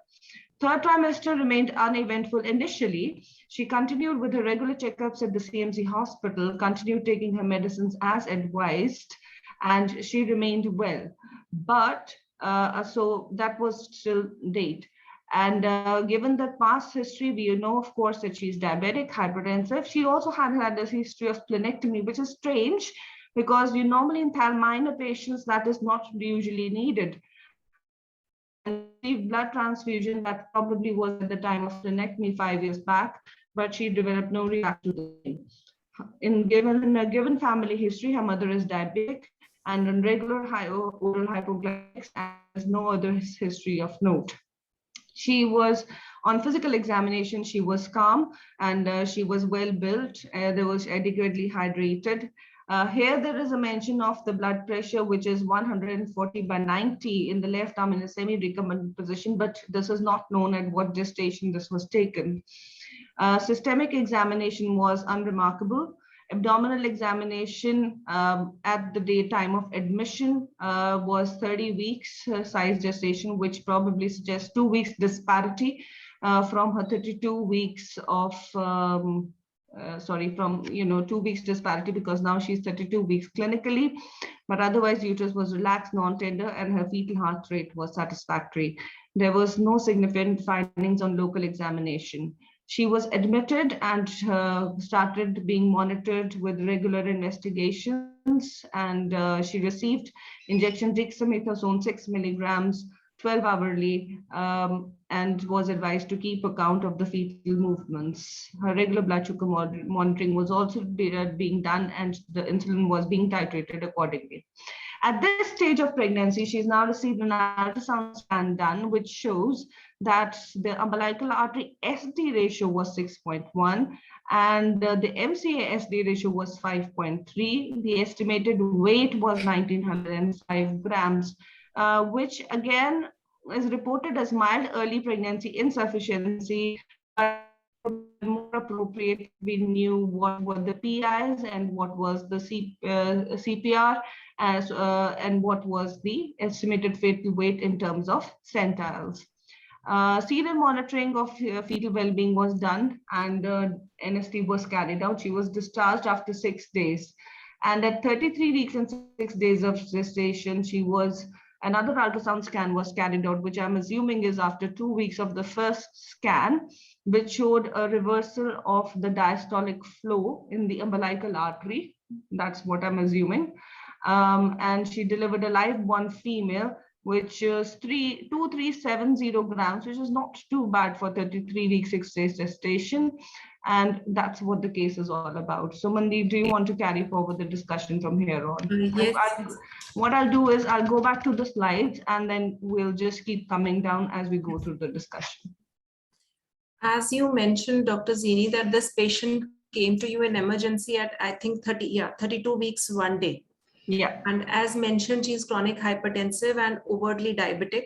3rd trimester remained uneventful initially. She continued with her regular checkups at the CMC hospital, continued taking her medicines as advised, and she remained well. But so that was still date. And given the past history, we know, of course, that she's diabetic, hypertensive. She also had a history of splenectomy, which is strange because you normally in minor patients that is not usually needed. And blood transfusion that probably was at the time of splenectomy 5 years back, but she developed no reaction to the same. In a given family history, her mother is diabetic and on regular oral hypoglycemics, and there's no other history of note. She was on physical examination, she was calm and she was well built. There was adequately hydrated. Here there is a mention of the blood pressure, which is 140/90 in the left arm in a semi-recumbent position, but this is not known at what gestation this was taken. Systemic examination was unremarkable. Abdominal examination at the time of admission was 30 weeks size gestation, which probably suggests 2 weeks disparity from her 32 weeks of, from 2 weeks disparity, because now she's 32 weeks clinically, but otherwise uterus was relaxed, non-tender, and her fetal heart rate was satisfactory. There was no significant findings on local examination. She was admitted and started being monitored with regular investigations, and she received injection dexamethasone 6 milligrams 12 hourly, and was advised to keep account of the fetal movements. Her regular blood sugar monitoring was also being done, and the insulin was being titrated accordingly. At this stage of pregnancy, she's now received an ultrasound scan done, which shows that the umbilical artery SD ratio was 6.1 and the MCA SD ratio was 5.3. The estimated weight was 1905 grams, which again is reported as mild early pregnancy insufficiency. More appropriate, we knew what were the PIs and what was the CPR and what was the estimated fetal weight in terms of centiles. Serial monitoring of fetal well-being was done, and NST was carried out. She was discharged after 6 days, and at 33 weeks and 6 days of gestation, another ultrasound scan was carried out, which I'm assuming is after 2 weeks of the first scan, which showed a reversal of the diastolic flow in the umbilical artery. That's what I'm assuming. And she delivered a live-born female, which is 2370 grams, which is not too bad for 33 weeks, 6 days gestation. And that's what the case is all about. So Mandeep, do you want to carry forward the discussion from here on? Yes. What I'll do is I'll go back to the slides and then we'll just keep coming down as we go through the discussion. As you mentioned, Dr. Zini, that this patient came to you in emergency at, I think, 32 weeks, 1 day. Yeah. And as mentioned, she's chronic hypertensive and overtly diabetic,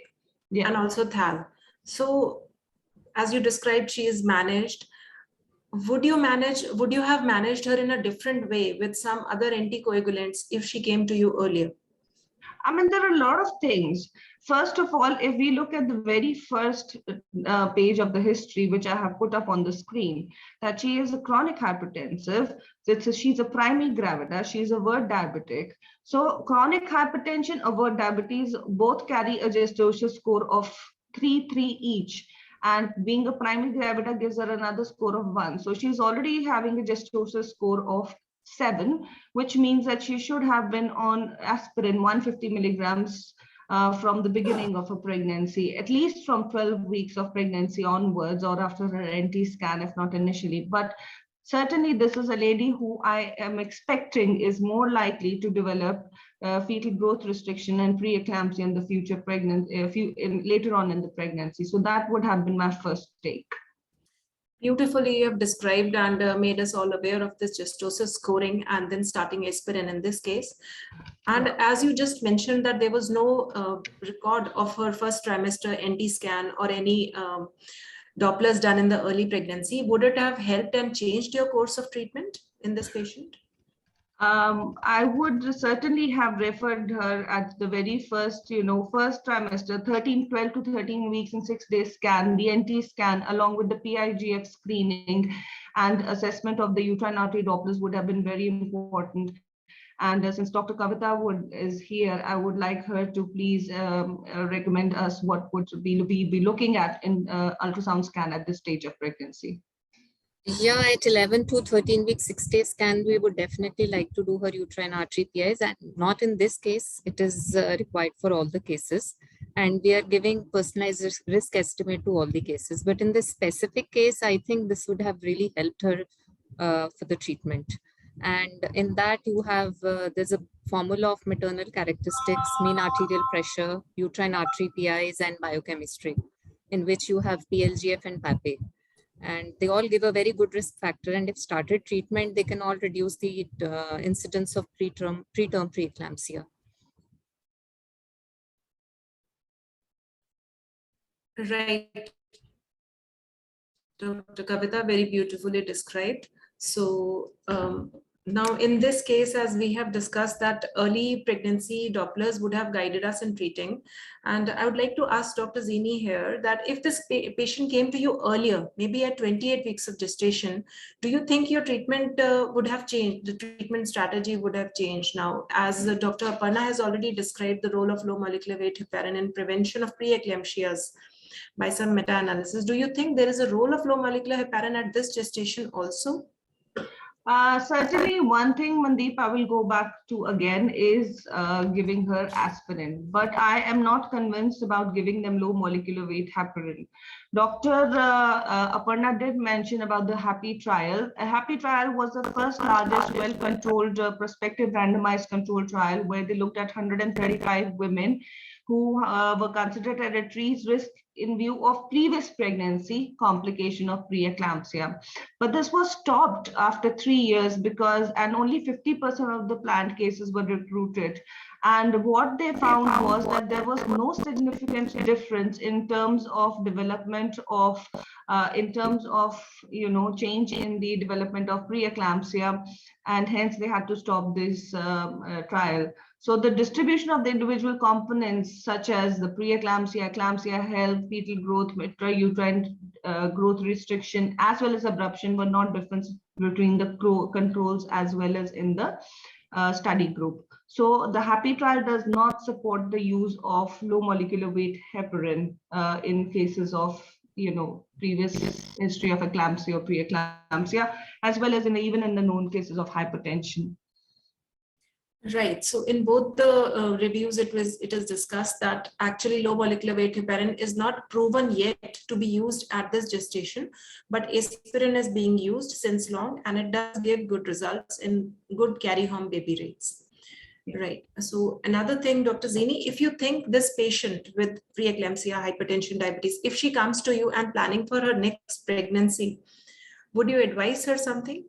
Yeah. and also thal. So as you described, she is managed. Would you have managed her in a different way with some other anticoagulants if she came to you earlier? I mean, there are a lot of things. First of all, if we look at the very first page of the history, which I have put up on the screen, that she is a chronic hypertensive, she's a primary gravida, she's overt diabetic. So chronic hypertension, overt diabetes, both carry a gestational score of 3.3 each. And being a primary gravida gives her another score of 1. So she's already having a gestosis score of 7, which means that she should have been on aspirin 150 milligrams from the beginning of a pregnancy, at least from 12 weeks of pregnancy onwards, or after her NT scan, if not initially. But certainly this is a lady who I am expecting is more likely to develop fetal growth restriction and preeclampsia in the future later on in the pregnancy. So that would have been my first take. Beautifully, you have described and made us all aware of this gestosis scoring and then starting aspirin in this case. And as you just mentioned that there was no record of her first trimester NT scan or any Dopplers done in the early pregnancy, would it have helped and changed your course of treatment in this patient? I would certainly have referred her at the very first, first trimester, 12 to 13 weeks and 6 days scan, the NT scan, along with the PIGF screening and assessment of the uterine artery Dopplers would have been very important. And since Dr. Kavita is here, I would like her to please recommend us what would we be looking at in ultrasound scan at this stage of pregnancy. Yeah, at 11 to 13 weeks, 6 days scan, we would definitely like to do her uterine artery PIs, and not in this case. It is required for all the cases. And we are giving personalized risk estimate to all the cases. But in this specific case, I think this would have really helped her for the treatment. And in that you have, there's a formula of maternal characteristics, mean arterial pressure, uterine artery PIs, and biochemistry, in which you have PLGF and PAPE. And they all give a very good risk factor. And if started treatment, they can all reduce the incidence of preterm preeclampsia. Right. Dr. Kavita, very beautifully described. So now in this case, as we have discussed, that early pregnancy Dopplers would have guided us in treating. And I would like to ask Dr. Zini here that if this patient came to you earlier, maybe at 28 weeks of gestation, do you think your treatment would have changed? The treatment strategy would have changed now, as Dr. Aparna has already described the role of low molecular weight heparin in prevention of preeclampsias by some meta-analysis. Do you think there is a role of low molecular heparin at this gestation also? Certainly, one thing, Mandeep, I will go back to again is giving her aspirin, but I am not convinced about giving them low molecular weight heparin. Dr. Aparna did mention about the HAPPY trial. A HAPPY trial was the first largest well-controlled prospective randomized control trial where they looked at 135 women who were considered at increased risk in view of previous pregnancy complication of preeclampsia. But this was stopped after 3 years because, and only 50% of the planned cases were recruited. And what they found was that there was no significant difference in terms of development of, change in the development of preeclampsia, and hence they had to stop this trial. So the distribution of the individual components, such as the preeclampsia, eclampsia, health, fetal growth, uterine growth restriction, as well as abruption, were not different between the controls as well as in the study group. So the HAPPY trial does not support the use of low molecular weight heparin in cases of previous history of eclampsia or preeclampsia, as well as even in the known cases of hypertension. Right. So in both the reviews, it is discussed that actually low molecular weight heparin is not proven yet to be used at this gestation, but aspirin is being used since long, and it does give good results in good carry home baby rates. Right. So another thing, Dr. Zini, if you think this patient with preeclampsia, hypertension, diabetes, if she comes to you and planning for her next pregnancy, would you advise her something?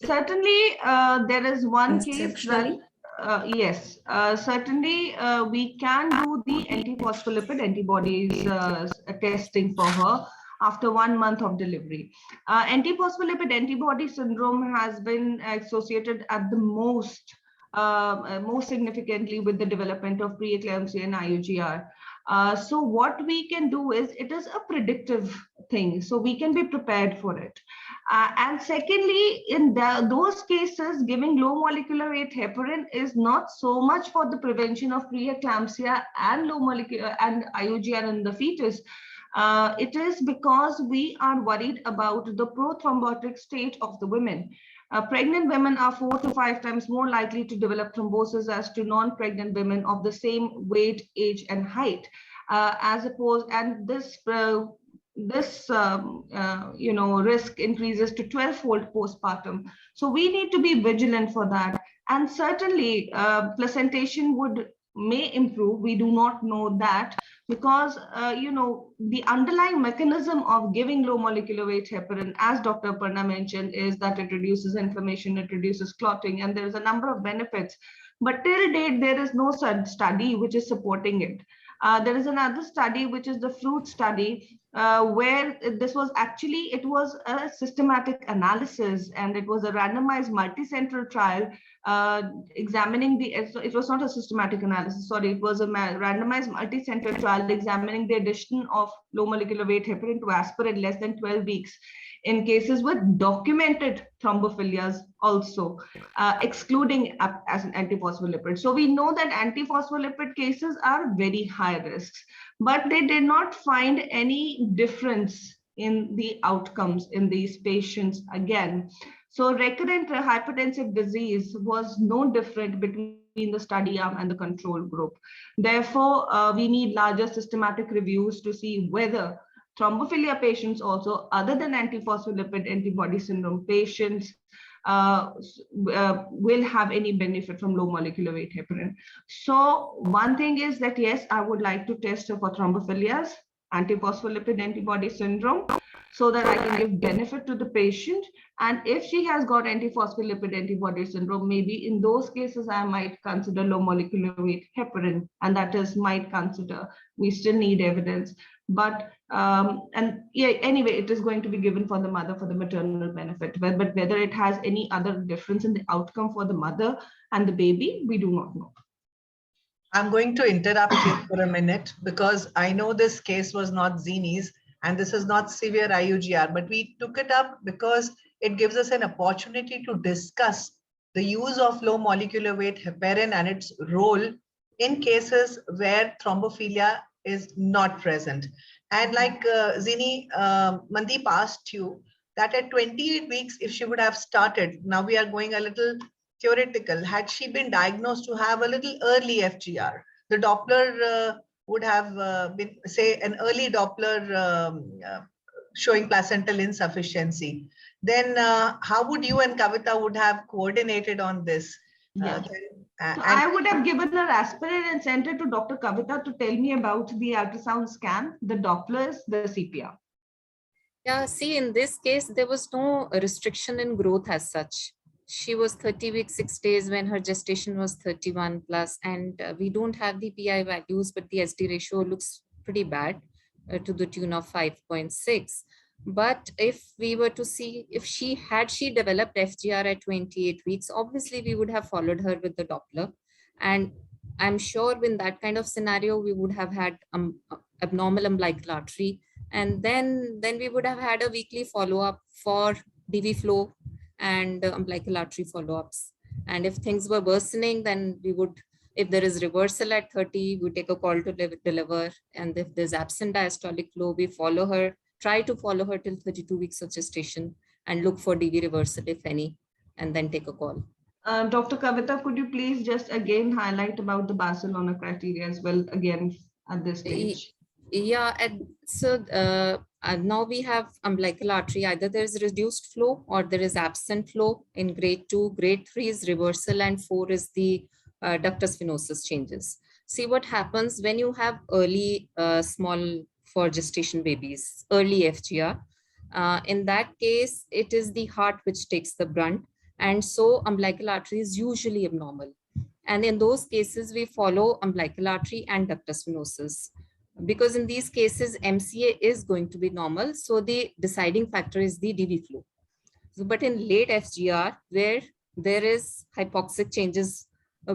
Certainly, there is one case that, yes, certainly we can do the antiphospholipid antibodies testing for her after 1 month of delivery. Antiphospholipid antibody syndrome has been associated at the most significantly with the development of preeclampsia and IUGR. So what we can do is, it is a predictive thing, so we can be prepared for it. And secondly, in those cases, giving low molecular weight heparin is not so much for the prevention of preeclampsia and low molecular and IUGR in the fetus. It is because we are worried about the prothrombotic state of the women. Pregnant women are 4 to 5 times more likely to develop thrombosis as to non-pregnant women of the same weight, age, and height. As opposed, and this risk increases to 12-fold postpartum. So we need to be vigilant for that. And certainly placentation may improve. We do not know that, because the underlying mechanism of giving low molecular weight heparin, as Dr. Aparna mentioned, is that it reduces inflammation, it reduces clotting, and there's a number of benefits. But till date, there is no such study which is supporting it. There is another study, which is the fruit study, where this was actually, it was a systematic analysis, and it was a randomized multicenter trial examining it was not a systematic analysis, sorry, it was a randomized multicenter trial examining the addition of low molecular weight heparin to aspirin less than 12 weeks in cases with documented thrombophilias also, excluding as an antiphospholipid. So we know that antiphospholipid cases are very high risks, but they did not find any difference in the outcomes in these patients again. So recurrent hypertensive disease was no different between the study arm and the control group. Therefore, we need larger systematic reviews to see whether thrombophilia patients also, other than antiphospholipid antibody syndrome patients, will have any benefit from low molecular weight heparin. So one thing is that, yes, I would like to test her for thrombophilias, antiphospholipid antibody syndrome, so that I can give benefit to the patient. And if she has got antiphospholipid antibody syndrome, maybe in those cases, I might consider low molecular weight heparin, and that is might consider. We still need evidence. But anyway, it is going to be given for the mother for the maternal benefit. But whether it has any other difference in the outcome for the mother and the baby, we do not know. I'm going to interrupt you for a minute, because I know this case was not Zini's and this is not severe IUGR, but we took it up because it gives us an opportunity to discuss the use of low molecular weight heparin and its role in cases where thrombophilia is not present. And like Zini, Mandeep asked you that at 28 weeks, if she would have started, now we are going a little theoretical, had she been diagnosed to have a little early FGR, the Doppler would have been, say, an early Doppler showing placental insufficiency, then how would you and Kavita would have coordinated on this? So I would have given her aspirin and sent her to Dr. Kavita to tell me about the ultrasound scan, the Dopplers, the CPR. Yeah, see, in this case, there was no restriction in growth as such. She was 30 weeks, 6 days when her gestation was 31 plus, and we don't have the PI values, but the SD ratio looks pretty bad to the tune of 5.6. But if we were to see if she developed FGR at 28 weeks, obviously we would have followed her with the Doppler. And I'm sure in that kind of scenario, we would have had abnormal umbilical artery. And then we would have had a weekly follow-up for DV flow and umbilical artery follow-ups. And if things were worsening, then we would, if there is reversal at 30, we take a call to deliver. And if there's absent diastolic flow, we follow her, try to follow her till 32 weeks of gestation and look for DV reversal, if any, and then take a call. Dr. Kavita, could you please just again highlight about the Barcelona criteria as well, again, at this stage? Yeah, and so now we have umbilical artery, either there is reduced flow or there is absent flow in grade 2, grade 3 is reversal, and 4 is the ductus venosus changes. See what happens when you have early small for gestation babies, early FGR. In that case, it is the heart which takes the brunt, and so umbilical artery is usually abnormal. And in those cases, we follow umbilical artery and ductus venosus, because in these cases, MCA is going to be normal. So the deciding factor is the DV flow. So, but in late FGR, where there is hypoxic changes,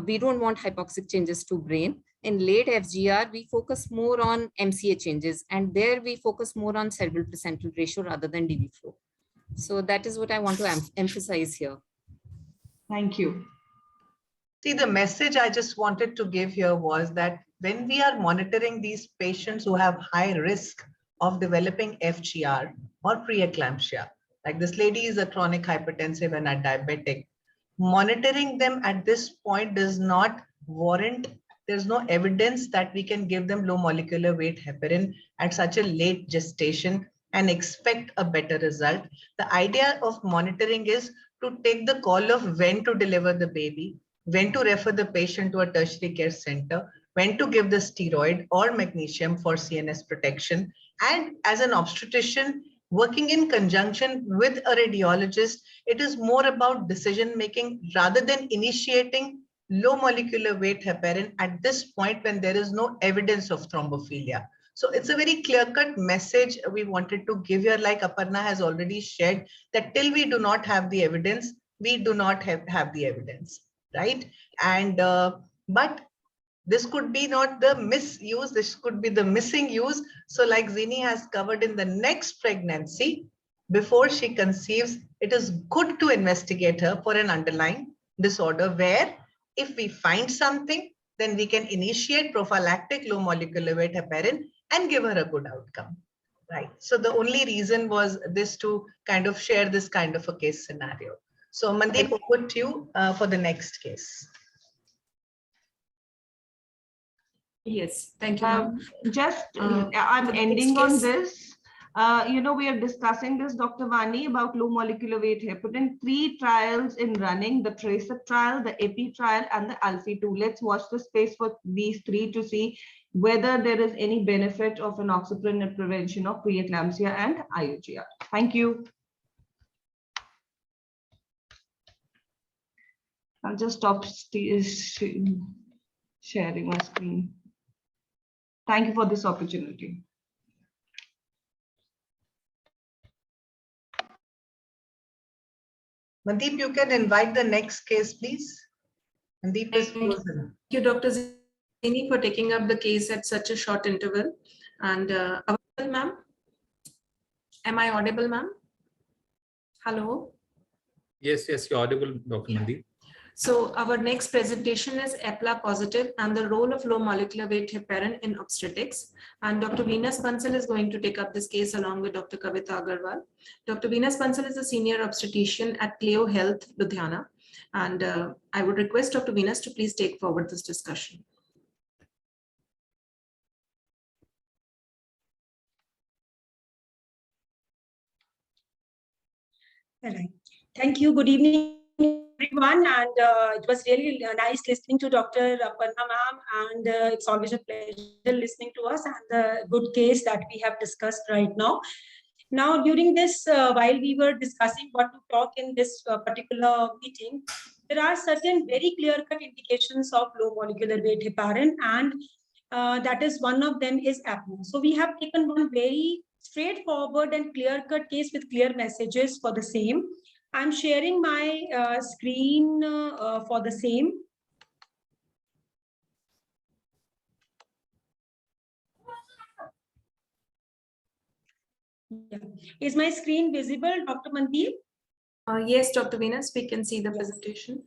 we don't want hypoxic changes to brain. In late FGR, we focus more on MCA changes, and there we focus more on cerebral placental ratio rather than DV flow. So that is what I want to emphasize here. Thank you. See, the message I just wanted to give here was that when we are monitoring these patients who have high risk of developing FGR or preeclampsia. Like this lady is a chronic hypertensive and a diabetic. Monitoring them at this point does not warrant, there's no evidence that we can give them low molecular weight heparin at such a late gestation and expect a better result. The idea of monitoring is to take the call of when to deliver the baby, when to refer the patient to a tertiary care center, when to give the steroid or magnesium for CNS protection. And as an obstetrician, working in conjunction with a radiologist, it is more about decision making rather than initiating low molecular weight heparin at this point when there is no evidence of thrombophilia. So it's a very clear-cut message we wanted to give here, like Aparna has already shared, that till we do not have the evidence, we do not have the evidence, right? And but this could be not the misuse, this could be the missing use. So like Zini has covered, in the next pregnancy, before she conceives, it is good to investigate her for an underlying disorder where if we find something, then we can initiate prophylactic low molecular weight heparin and give her a good outcome, right? So the only reason was this, to kind of share this kind of a case scenario. So Mandeep, over to you for the next case. Yes, thank you, ma'am. I'm ending on case. this. We are discussing this, Dr. Vani, about low molecular weight heparin. 3 trials in running: the TRACER trial, the EPI trial, and the ALFI2. Let's watch the space for these 3 to see whether there is any benefit of enoxaparin in prevention of preeclampsia and IUGR. Thank you. I'll just stop sharing my screen. Thank you for this opportunity. Mandeep, you can invite the next case, please. Mandeep is frozen. Thank you, Dr. Zini, for taking up the case at such a short interval. And ma'am, am I audible, ma'am? Hello? Yes, you're audible, Dr. Mandeep. So our next presentation is EPLA positive and the role of low molecular weight heparin in obstetrics. And Dr. Venus Bansal is going to take up this case along with Dr. Kavita Agarwal. Dr. Venus Bansal is a senior obstetrician at Cleo Health, Ludhiana. And I would request Dr. Venus to please take forward this discussion. All right. Thank you. Good evening, everyone. And it was really nice listening to Dr. Aparna ma'am. And it's always a pleasure listening to us and the good case that we have discussed right now. Now, during this, while we were discussing what to talk in this particular meeting, there are certain very clear-cut indications of low molecular weight heparin, and that is one of them is apnea. So we have taken one very straightforward and clear-cut case with clear messages for the same. I'm sharing my screen for the same. Yeah. Is my screen visible, Dr. Mandeep? Yes, Dr. Venus, we can see the presentation.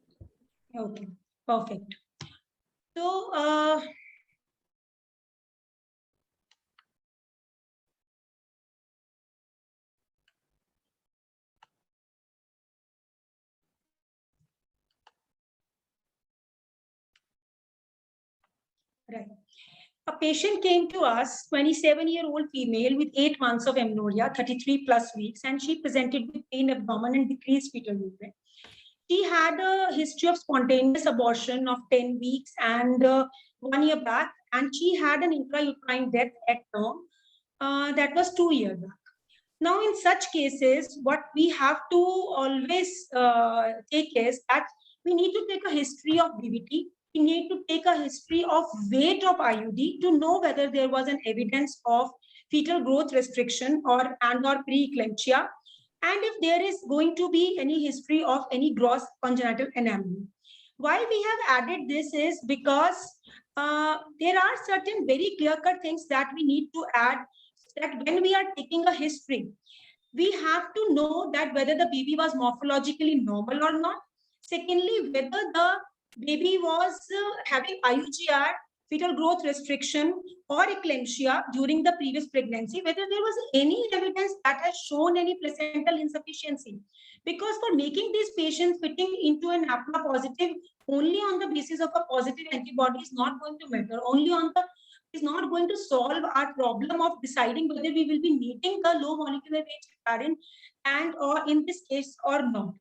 Okay, perfect. So, right. A patient came to us, 27-year-old female with 8 months of amenorrhea, 33 plus weeks, and she presented with pain, abdomen, and decreased fetal movement. She had a history of spontaneous abortion of 10 weeks and 1 year back, and she had an intrauterine death at term. That was 2 years back. Now, in such cases, what we have to always take is that we need to take a history of DVT. We need to take a history of weight of IUD to know whether there was an evidence of fetal growth restriction or preeclampsia, and if there is going to be any history of any gross congenital anomaly. Why we have added this is because there are certain very clear-cut things that we need to add, that when we are taking a history, we have to know that whether the baby was morphologically normal or not. Secondly, whether the baby was having IUGR fetal growth restriction or eclampsia during the previous pregnancy, whether there was any evidence that has shown any placental insufficiency. Because for making these patients fitting into an APLA positive only on the basis of a positive antibody is not going to matter. Only on the is not going to solve our problem of deciding whether we will be needing the low molecular weight heparin and or in this case or not.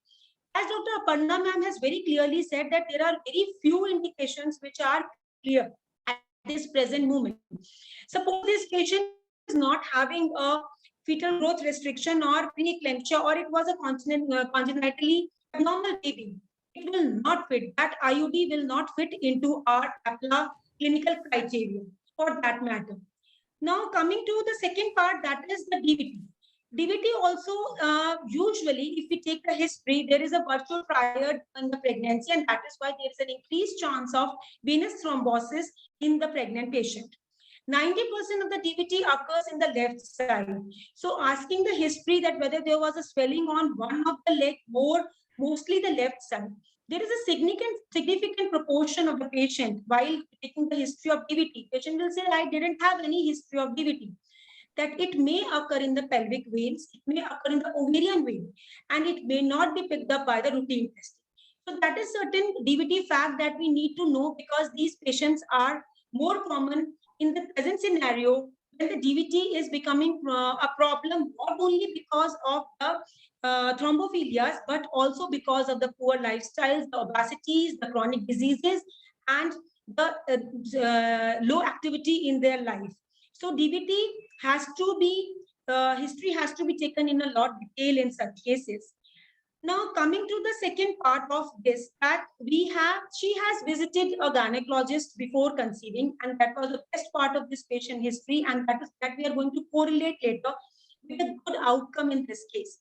As Dr. Aparna ma'am has very clearly said that there are very few indications which are clear at this present moment. Suppose this patient is not having a fetal growth restriction or preeclampsia, or it was a congenitally abnormal baby. It will not fit. That IUD will not fit into our APLA clinical criteria for that matter. Now coming to the second part, that is the DVT. DVT also usually, if we take the history, there is a virtual prior in the pregnancy, and that is why there is an increased chance of venous thrombosis in the pregnant patient. 90% of the DVT occurs in the left side. So asking the history that whether there was a swelling on one of the leg or mostly the left side. There is a significant proportion of the patient while taking the history of DVT. Patient will say, I didn't have any history of DVT. That it may occur in the pelvic veins, it may occur in the ovarian vein, and it may not be picked up by the routine testing. So that is certain DVT fact that we need to know, because these patients are more common in the present scenario when the DVT is becoming a problem, not only because of the thrombophilias, but also because of the poor lifestyles, the obesities, the chronic diseases, and the low activity in their life. So DVT has to be, history has to be taken in a lot of detail in such cases. Now coming to the second part of this, that she has visited a gynecologist before conceiving, and that was the best part of this patient history, and that we are going to correlate later with a good outcome in this case.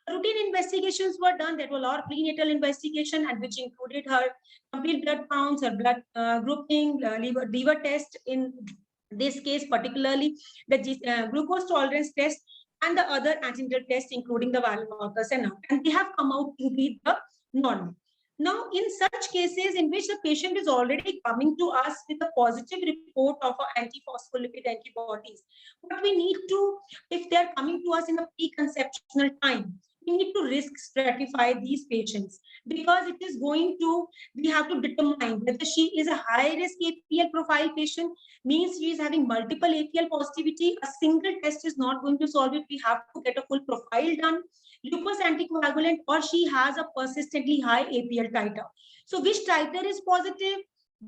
Routine investigations were done. There were a lot of prenatal investigation, and which included her complete blood counts, her blood grouping, liver test in this case, particularly the glucose tolerance test and the other antenatal tests, including the viral markers, and they have come out to be the normal. Now, in such cases in which the patient is already coming to us with a positive report of antiphospholipid antibodies, what we need to, if they are coming to us in a preconceptional time, we need to risk stratify these patients, because it is going to, we have to determine whether she is a high risk APL profile patient, means she is having multiple APL positivity. A single test is not going to solve it. We have to get a full profile done, lupus anticoagulant, or she has a persistently high APL titer. So which titer is positive,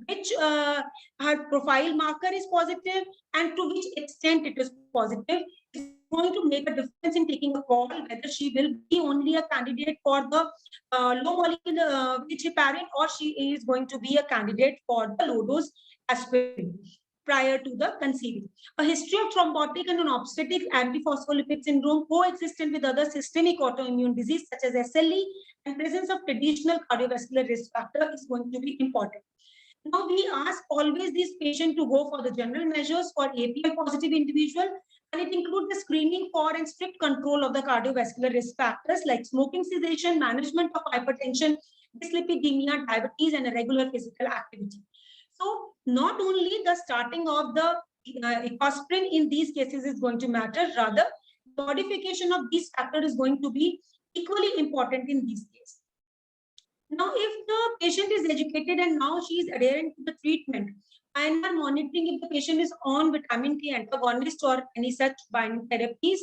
which her profile marker is positive, and to which extent it is positive, is going to make a difference in taking a call whether she will be only a candidate for the low molecular weight heparin, or she is going to be a candidate for the low dose aspirin prior to the conceiving. A history of thrombotic and non-obstetric antiphospholipid syndrome coexistent with other systemic autoimmune disease such as SLE, and presence of traditional cardiovascular risk factor is going to be important. Now we ask always this patient to go for the general measures for APL positive individual, and it includes the screening for and strict control of the cardiovascular risk factors like smoking cessation, management of hypertension, dyslipidemia, diabetes, and irregular physical activity. So not only the starting of the aspirin in these cases is going to matter, rather modification of these factors is going to be equally important in these cases. Now, if the patient is educated and now she is adherent to the treatment, and are monitoring if the patient is on vitamin K antagonist or any such binding therapies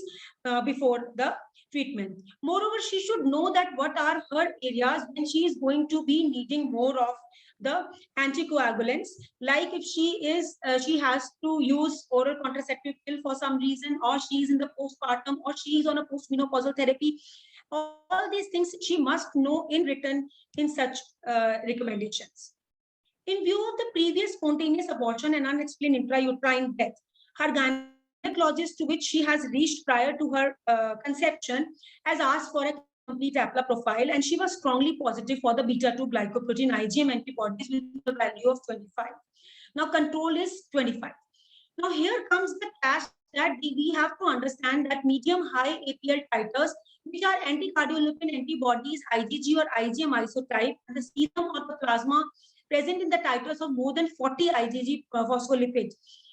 before the treatment. Moreover, she should know that what are her areas when she is going to be needing more of the anticoagulants, like if she is she has to use oral contraceptive pill for some reason, or she is in the postpartum, or she is on a postmenopausal therapy. All these things she must know in written in such recommendations. In view of the previous spontaneous abortion and unexplained intrauterine death, her gynecologist, to which she has reached prior to her conception, has asked for a complete APLA profile, and she was strongly positive for the beta-2 glycoprotein IgM antibodies with a value of 25. Now control is 25. Now here comes the catch that we have to understand that medium-high APL titers, which are anti-cardiolipin antibodies, IgG or IgM isotype, and the serum or the plasma present in the titers of more than 40 IgG phospholipid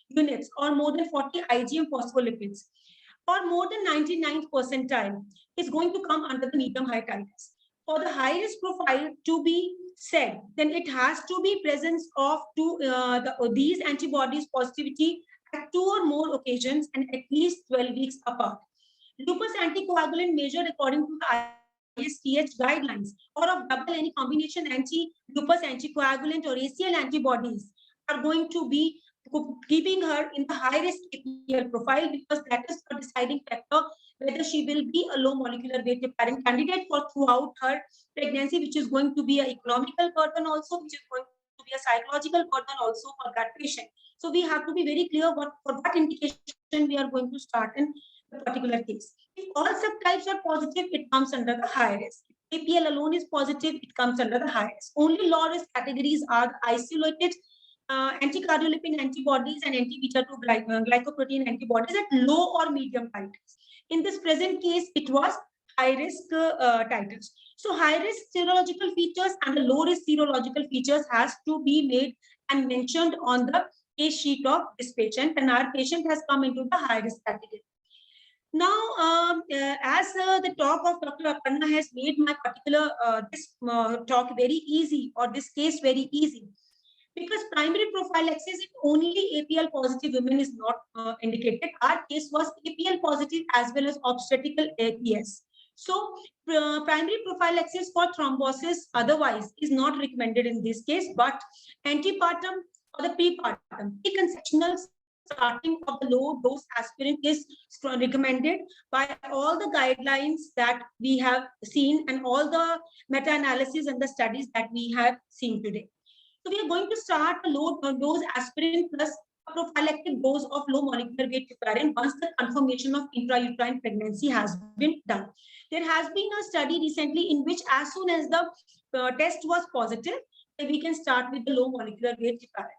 units or more than 40 IgM phospholipids or more than 99th percentile is going to come under the medium high titers. For the high risk profile to be said, then it has to be presence of these antibodies positivity at 2 or more occasions and at least 12 weeks apart. Lupus anticoagulant measured according to the ISTH guidelines or of double any combination anti-lupus anticoagulant or ACL antibodies are going to be keeping her in the high risk APL profile, because that is the deciding factor whether she will be a low molecular weight heparin candidate for throughout her pregnancy, which is going to be an economical burden also, which is going to be a psychological burden also for that patient. So we have to be very clear for what indication we are going to start in the particular case. If all subtypes are positive, it comes under the high risk. If APL alone is positive, it comes under the high risk. Only low risk categories are isolated anticardiolipin antibodies and anti-beta-2 glycoprotein antibodies at low or medium titers. In this present case, it was high-risk titers. So high-risk serological features and the low-risk serological features has to be made and mentioned on the case sheet of this patient, and our patient has come into the high-risk category. Now, as the talk of Dr. Aparna has made my particular this talk very easy, or this case very easy, because primary prophylaxis in only APL positive women is not indicated. Our case was APL positive as well as obstetrical APS. So primary prophylaxis for thrombosis otherwise is not recommended in this case, but antepartum or the prepartum, preconceptional starting of the low dose aspirin is recommended by all the guidelines that we have seen and all the meta-analysis and the studies that we have seen today. So we are going to start a low dose aspirin plus a prophylactic dose of low molecular weight heparin once the confirmation of intrauterine pregnancy has been done. There has been a study recently in which as soon as the test was positive, we can start with the low molecular weight heparin.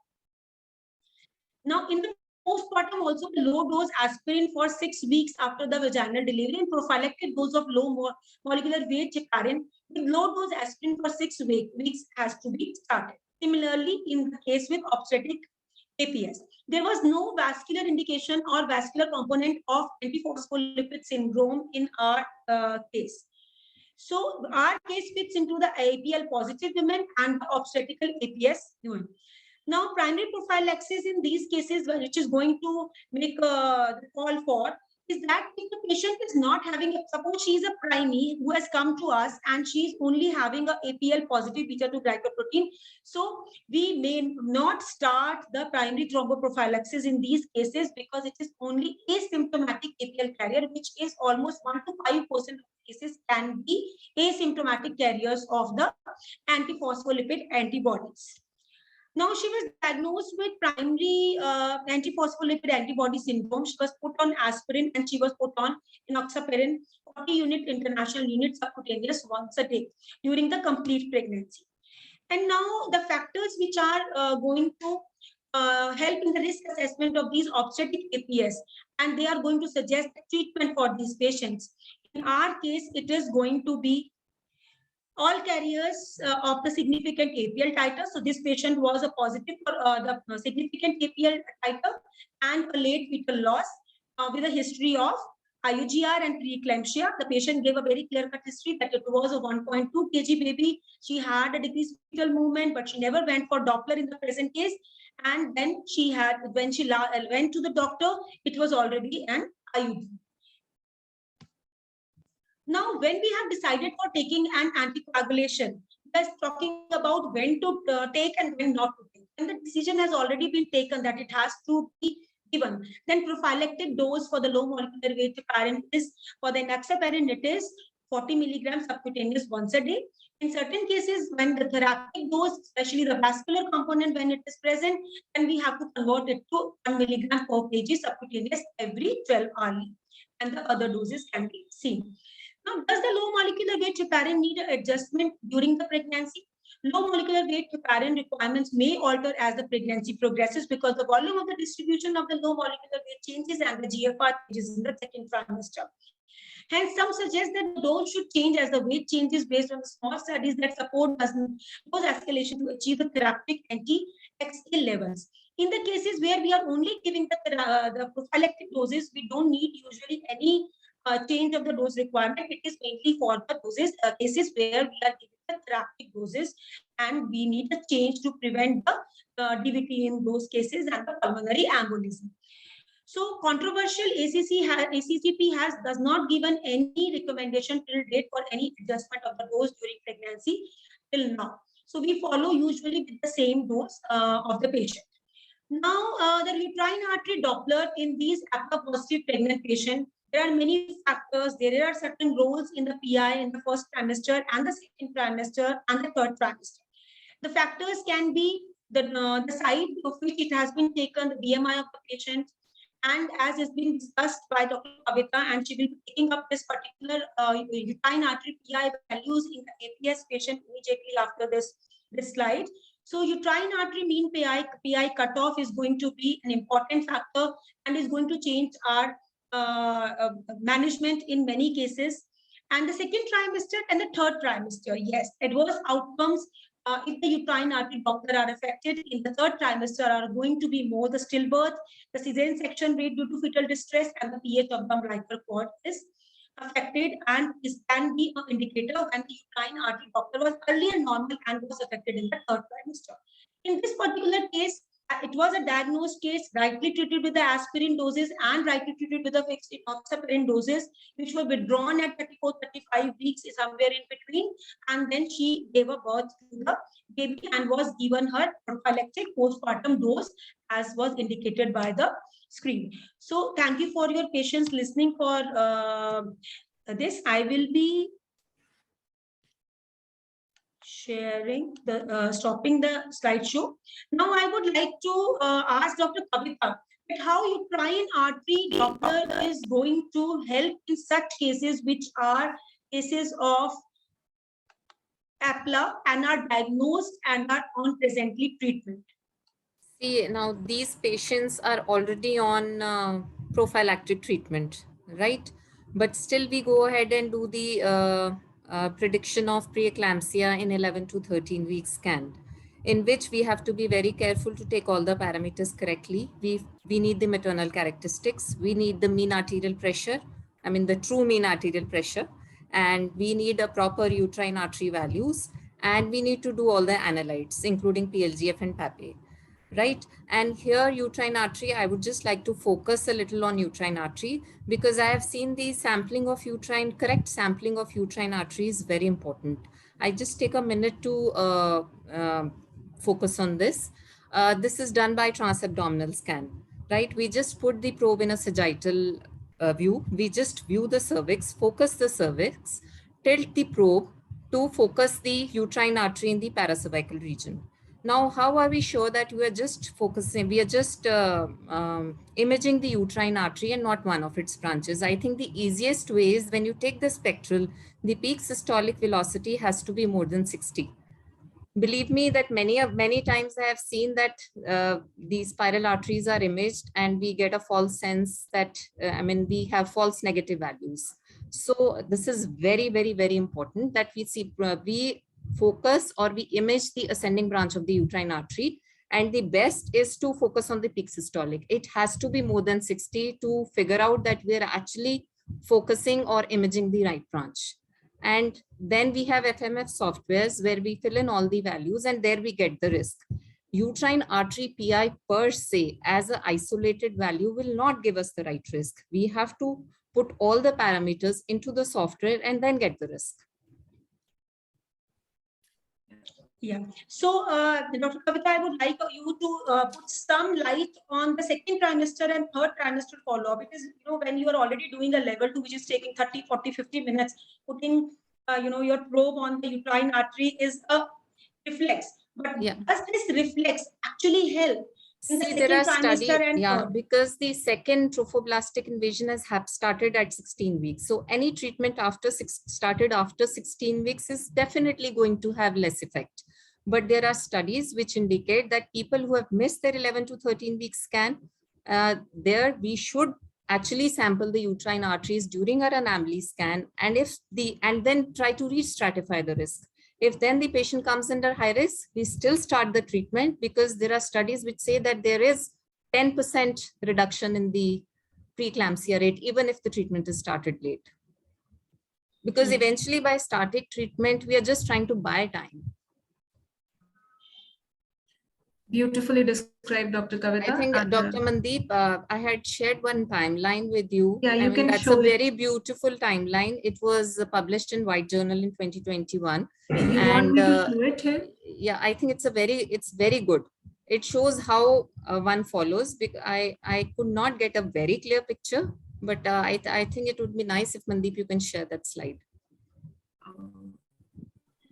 Now, in the postpartum, also the low dose aspirin for 6 weeks after the vaginal delivery and prophylactic dose of low molecular weight heparin with low dose aspirin for 6 weeks has to be started. Similarly, in the case with obstetric APS, there was no vascular indication or vascular component of antiphospholipid syndrome in our case. So our case fits into the APL positive women and the obstetrical APS women. Now, primary prophylaxis in these cases, which is going to make the call for, is that if the patient is not having, suppose she is a primee who has come to us and she is only having a APL positive beta-2 glycoprotein, so we may not start the primary thromboprophylaxis in these cases because it is only asymptomatic APL carrier, which is almost 1 to 5% of cases can be asymptomatic carriers of the antiphospholipid antibodies. Now, she was diagnosed with primary antiphospholipid antibody syndrome. She was put on aspirin and she was put on enoxaparin 40 unit international unit subcutaneous once a day during the complete pregnancy. And now the factors which are going to help in the risk assessment of these obstetric APS, and they are going to suggest treatment for these patients. In our case, it is going to be all carriers of the significant APL titer. So this patient was a positive for the significant APL titer and a late fetal loss with a history of IUGR and preeclampsia. The patient gave a very clear-cut history that it was a 1.2 kg baby. She had a decreased fetal movement, but she never went for Doppler in the present case. And then she had, when she went to the doctor, it was already an IUD. Now, when we have decided for taking an anticoagulation, we are talking about when to take and when not to take. And the decision has already been taken that it has to be given. Then prophylactic dose for the low molecular weight heparin is, for the enoxaparin, it is 40 milligrams subcutaneous once a day. In certain cases, when the therapeutic dose, especially the vascular component, when it is present, then we have to convert it to 1 milligram per kg subcutaneous every 12 hours. And the other doses can be seen. Now, does the low molecular weight heparin need an adjustment during the pregnancy? Low molecular weight heparin requirements may alter as the pregnancy progresses because the volume of the distribution of the low molecular weight changes and the GFR changes in the second trimester. Hence, some suggest that the dose should change as the weight changes based on the small studies that support dose escalation to achieve the therapeutic anti-XL levels. In the cases where we are only giving the prophylactic doses, we don't need usually any change of the dose requirement. It is mainly for the cases where we are giving the therapeutic doses, and we need a change to prevent the DVT in those cases and the pulmonary embolism. So controversial ACCP does not given any recommendation till date for any adjustment of the dose during pregnancy till now. So we follow usually with the same dose of the patient. Now, the uterine artery Doppler in these APGAR positive pregnant patients, there are many factors. There are certain roles in the PI in the first trimester and the second trimester and the third trimester. The factors can be the side of which it has been taken, the BMI of the patient, and as has been discussed by Dr. Kavita, and she will be picking up this particular uterine artery PI values in the APS patient immediately after this slide. So uterine artery mean PI cutoff is going to be an important factor and is going to change our management in many cases. And the second trimester and the third trimester, yes, adverse outcomes if the uterine artery Doppler are affected in the third trimester are going to be more the stillbirth, the cesarean section rate due to fetal distress, and the pH of the umbilical cord is affected, and this can be an indicator when the uterine artery Doppler was earlier normal and was affected in the third trimester. In this particular case, it was a diagnosed case, rightly treated with the aspirin doses and rightly treated with the fixed enoxaparin doses, which were withdrawn at 34-35 weeks, somewhere in between. And then she gave a birth to the baby and was given her prophylactic postpartum dose as was indicated by the screen. So thank you for your patience listening for this. I will be sharing the stopping the slideshow. Now I would like to ask Dr. Kavita how uterine artery Doppler is going to help in such cases which are cases of APLA and are diagnosed and are on presently treatment. See, now these patients are already on prophylactic treatment, right? But still we go ahead and do the prediction of preeclampsia in 11 to 13 week scan, in which we have to be very careful to take all the parameters correctly. We need the maternal characteristics. We need the mean arterial pressure. I mean, the true mean arterial pressure. And we need a proper uterine artery values. And we need to do all the analytes, including PLGF and PAPE. Right. And here uterine artery, I would just like to focus a little on uterine artery, because I have seen the sampling of correct sampling of uterine artery is very important. I just take a minute to focus on this. This is done by transabdominal scan, right? We just put the probe in a sagittal view. We just view the cervix, focus the cervix, tilt the probe to focus the uterine artery in the paracervical region. Now, how are we sure that we are just focusing, we are just imaging the uterine artery and not one of its branches? I think the easiest way is when you take the spectral, the peak systolic velocity has to be more than 60. Believe me that many times I have seen that these spiral arteries are imaged and we get a false sense that, we have false negative values. So this is very, very, very important that we focus or we image the ascending branch of the uterine artery, and the best is to focus on the peak systolic. It has to be more than 60 to figure out that we are actually focusing or imaging the right branch. And then we have FMF softwares where we fill in all the values and there we get the risk. Uterine artery PI per se as an isolated value will not give us the right risk. We have to put all the parameters into the software and then get the risk. Yeah. So, Dr. Kavita, I would like you to put some light on the second trimester and third trimester follow-up, because, when you are already doing a level 2, which is taking 30, 40, 50 minutes, putting, your probe on the uterine artery is a reflex. But does this reflex actually help? See, there are studies, because the second trophoblastic invasion has started at 16 weeks. So any treatment started after 16 weeks is definitely going to have less effect. But there are studies which indicate that people who have missed their 11 to 13 week scan, there we should actually sample the uterine arteries during our anomaly scan, and then try to re-stratify the risk. If then the patient comes under high risk, we still start the treatment, because there are studies which say that there is 10% reduction in the preeclampsia rate, even if the treatment is started late. Because eventually by starting treatment, we are just trying to buy time. Beautifully described, Dr. Kavita. I think, And, Dr. Mandeep, I had shared one timeline with you. Yeah, you I mean, can that's show a it. very beautiful timeline. It was published in White Journal in 2021. You want me to show it here? Yeah, I think it's very good. It shows how one follows. Because I could not get a very clear picture, but I think it would be nice if, Mandeep, you can share that slide.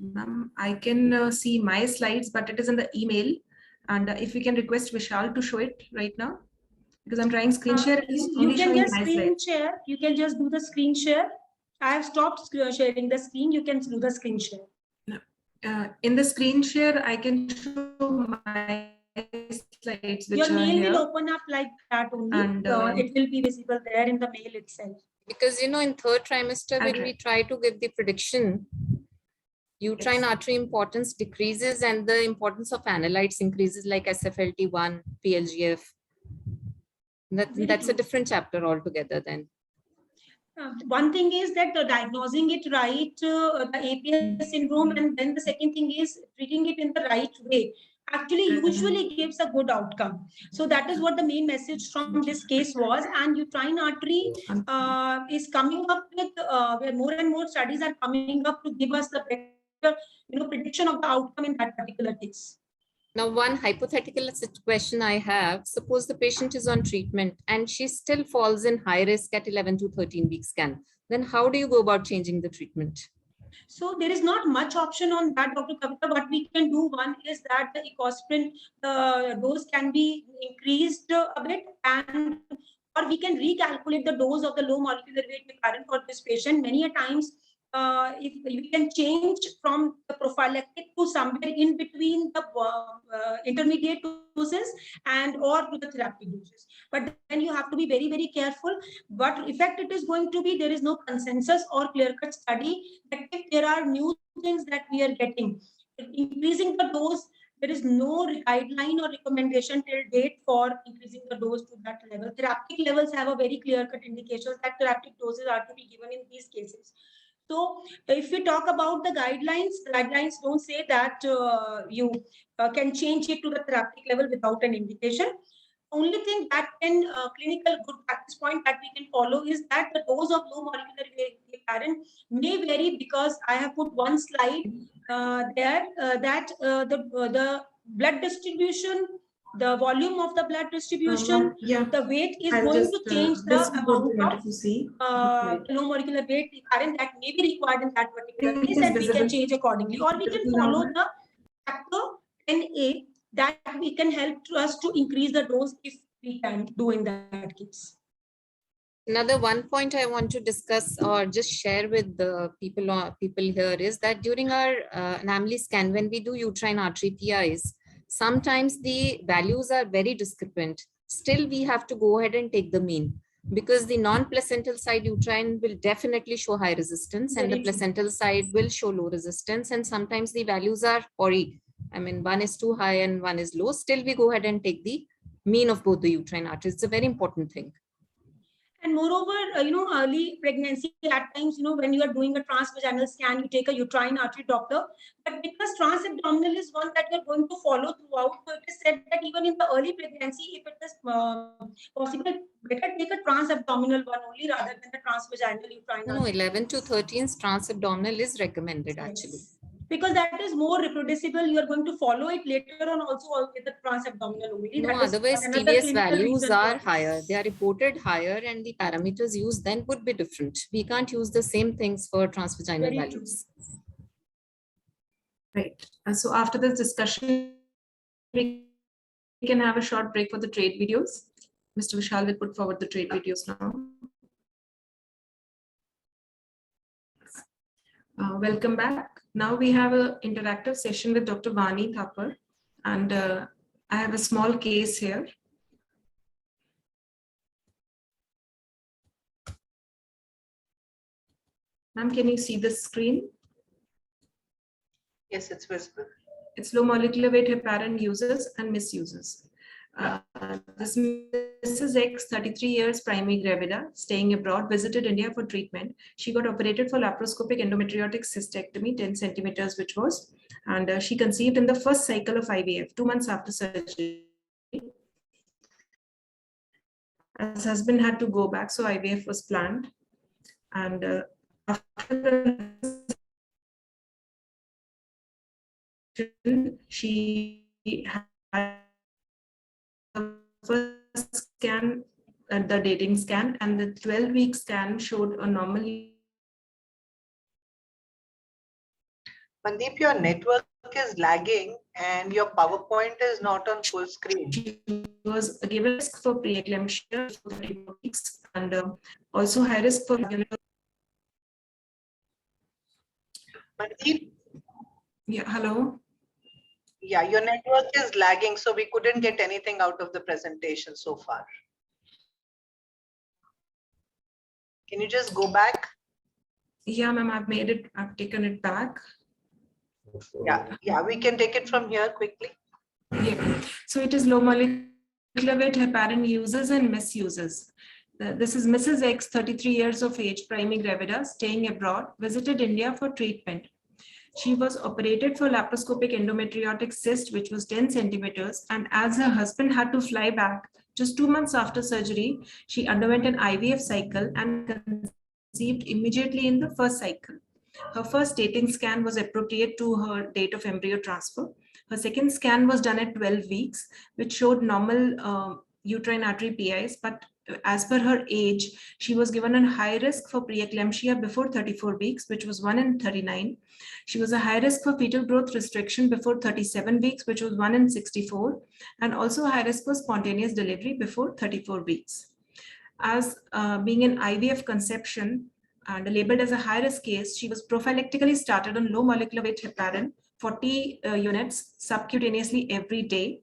Ma'am, I can see my slides, but it is in the email. And if we can request Vishal to show it right now, because I'm trying screen share. You can just screen share. You can just do the screen share. I have stopped sharing the screen. You can do the screen share. In the screen share, I can show my slides. Which your mail will open up like that only. And it will be visible there in the mail itself. Because, you know, in third trimester, when we try to give the prediction, uterine artery importance decreases and the importance of analytes increases, like SFLT1, PLGF. That's a different chapter altogether then. One thing is that diagnosing it right, the APS syndrome, and then the second thing is treating it in the right way actually usually gives a good outcome. So that is what the main message from this case was. And uterine artery is coming up with where more and more studies are coming up to give us the better, prediction of the outcome in that particular case. Now, one hypothetical question I have, suppose the patient is on treatment and she still falls in high risk at 11 to 13 week scan. Then how do you go about changing the treatment? So there is not much option on that, Dr. Kavita. What we can do, one is that the ecosprin dose can be increased a bit, and or we can recalculate the dose of the low molecular weight heparin for this patient. Many a times, if we can change from the prophylactic to somewhere in between the intermediate doses and or to the therapeutic doses. But then you have to be very, very careful. What effect it is going to be, there is no consensus or clear-cut study that if there are new things that we are getting, increasing the dose, there is no guideline or recommendation till date for increasing the dose to that level. Therapeutic levels have a very clear-cut indications that therapeutic doses are to be given in these cases. So if we talk about the guidelines don't say that you can change it to the therapeutic level without an indication. Only thing that can clinical good practice point that we can follow is that the dose of low molecular weight heparin may vary, because I have put one slide there that the blood distribution, the volume of the blood distribution, the weight is going to change the amount of low molecular weight heparin that may be required in that particular case, and we can change accordingly, or we can follow the factor 10A that we can help us to increase the dose if we can do in that case. Another one point I want to discuss or just share with the people here is that during our anomaly scan, when we do uterine artery PIs, sometimes the values are very discrepant. Still, we have to go ahead and take the mean, because the non-placental side uterine will definitely show high resistance and the placental side will show low resistance. And sometimes the values are I mean, one is too high and one is low. Still, we go ahead and take the mean of both the uterine arteries. It's a very important thing. And moreover, early pregnancy, at times, when you are doing a transvaginal scan, you take a uterine artery doctor. But because transabdominal is one that you're going to follow throughout, so it is said that even in the early pregnancy, if it is possible, better take a transabdominal one only rather than the transvaginal uterine. No, 11 to 13 transabdominal is recommended actually. Because that is more reproducible. You are going to follow it later on also with the transabdominal only. No, otherwise TVS values are higher. They are reported higher and the parameters used then would be different. We can't use the same things for transvaginal values. Right. So after this discussion, we can have a short break for the trade videos. Mr. Vishal will put forward the trade videos now. Welcome back. Now we have an interactive session with Dr. Vani Thapar, and I have a small case here. Ma'am, can you see the screen? Yes, it's visible. It's low molecular weight heparin uses and misuses. This Mrs. X, 33 years, primary gravida, staying abroad, visited India for treatment. She got operated for laparoscopic endometriotic cystectomy, 10 centimeters, which was, and she conceived in the first cycle of IVF, 2 months after surgery. As husband had to go back, so IVF was planned. And after she had the first scan, the dating scan, and the 12-week scan showed a normal. Mandeep, your network is lagging and your PowerPoint is not on full screen. She was given risk for preeclampsia for 34 weeks and also high risk for. Mandeep? Yeah, hello. Yeah, your network is lagging, so we couldn't get anything out of the presentation so far. Can you just go back? Yeah, ma'am, I've taken it back. Yeah, we can take it from here quickly. Yeah, so it is low molecular weight heparin uses and misuses. This is Mrs. X, 33 years of age, primary gravida, staying abroad, visited India for treatment. She was operated for laparoscopic endometriotic cyst, which was 10 centimeters. And as her husband had to fly back just 2 months after surgery, she underwent an IVF cycle and conceived immediately in the first cycle. Her first dating scan was appropriate to her date of embryo transfer. Her second scan was done at 12 weeks, which showed normal uterine artery PIs, but as per her age, she was given a high risk for preeclampsia before 34 weeks, which was 1 in 39. She was a high risk for fetal growth restriction before 37 weeks, which was 1 in 64, and also high risk for spontaneous delivery before 34 weeks. As being an IVF conception and labeled as a high-risk case, she was prophylactically started on low molecular weight heparin, 40 units subcutaneously every day.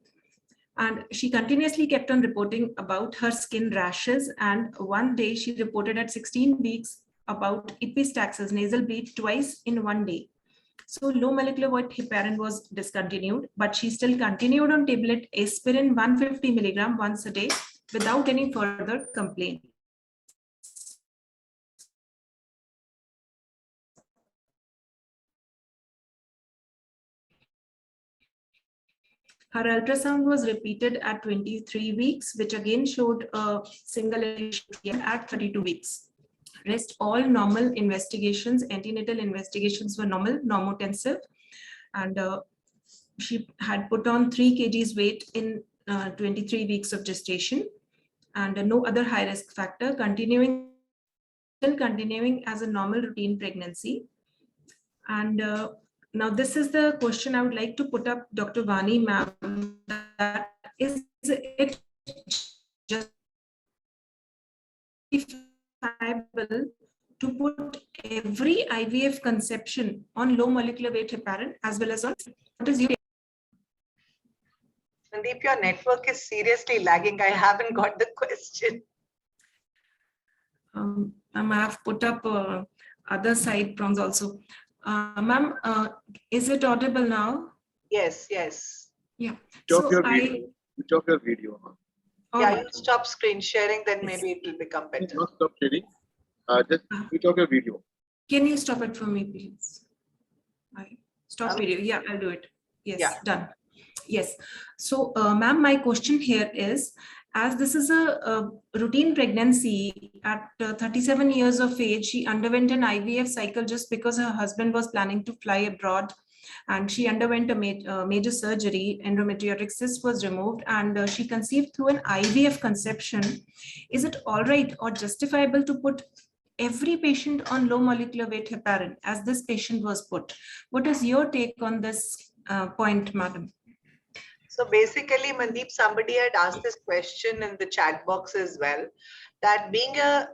And she continuously kept on reporting about her skin rashes. And one day she reported at 16 weeks about epistaxis, nasal bleed twice in one day. So low molecular weight heparin was discontinued, but she still continued on tablet aspirin 150 milligram once a day without any further complaint. Her ultrasound was repeated at 23 weeks, which again showed a single at 32 weeks. Rest all normal investigations, antenatal investigations were normal, normotensive, and she had put on 3 kgs weight in 23 weeks of gestation, and no other high risk factor, continuing as a normal routine pregnancy. And now this is the question I would like to put up, Dr. Vani ma'am, that is it justifiable to put every IVF conception on low molecular weight heparin as well as on, what is your? Mandeep, your network is seriously lagging. I haven't got the question. I have put up other side prongs also. Ma'am, is it audible now? Yes, yes. Yeah. Stop So your video. Stop your video. Yeah, you stop screen sharing, then maybe it will become better. Not stop sharing. Just switch off your video. Can you stop it for me, please? Stop video. Yeah, I'll do it. Yes, Yeah. Done. Yes. So, ma'am, my question here is, as this is a routine pregnancy at 37 years of age, she underwent an IVF cycle just because her husband was planning to fly abroad, and she underwent a major surgery. Endometriotic cyst was removed, and she conceived through an IVF conception. Is it all right or justifiable to put every patient on low molecular weight heparin as this patient was put? What is your take on this point, madam? So basically, Mandeep, somebody had asked this question in the chat box as well, that being a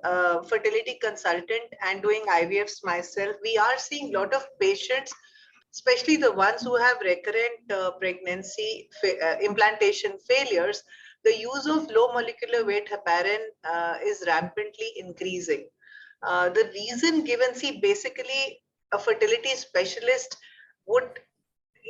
fertility consultant and doing IVFs myself, we are seeing a lot of patients, especially the ones who have recurrent pregnancy implantation failures. The use of low molecular weight heparin is rampantly increasing. The reason given, see, basically a fertility specialist would,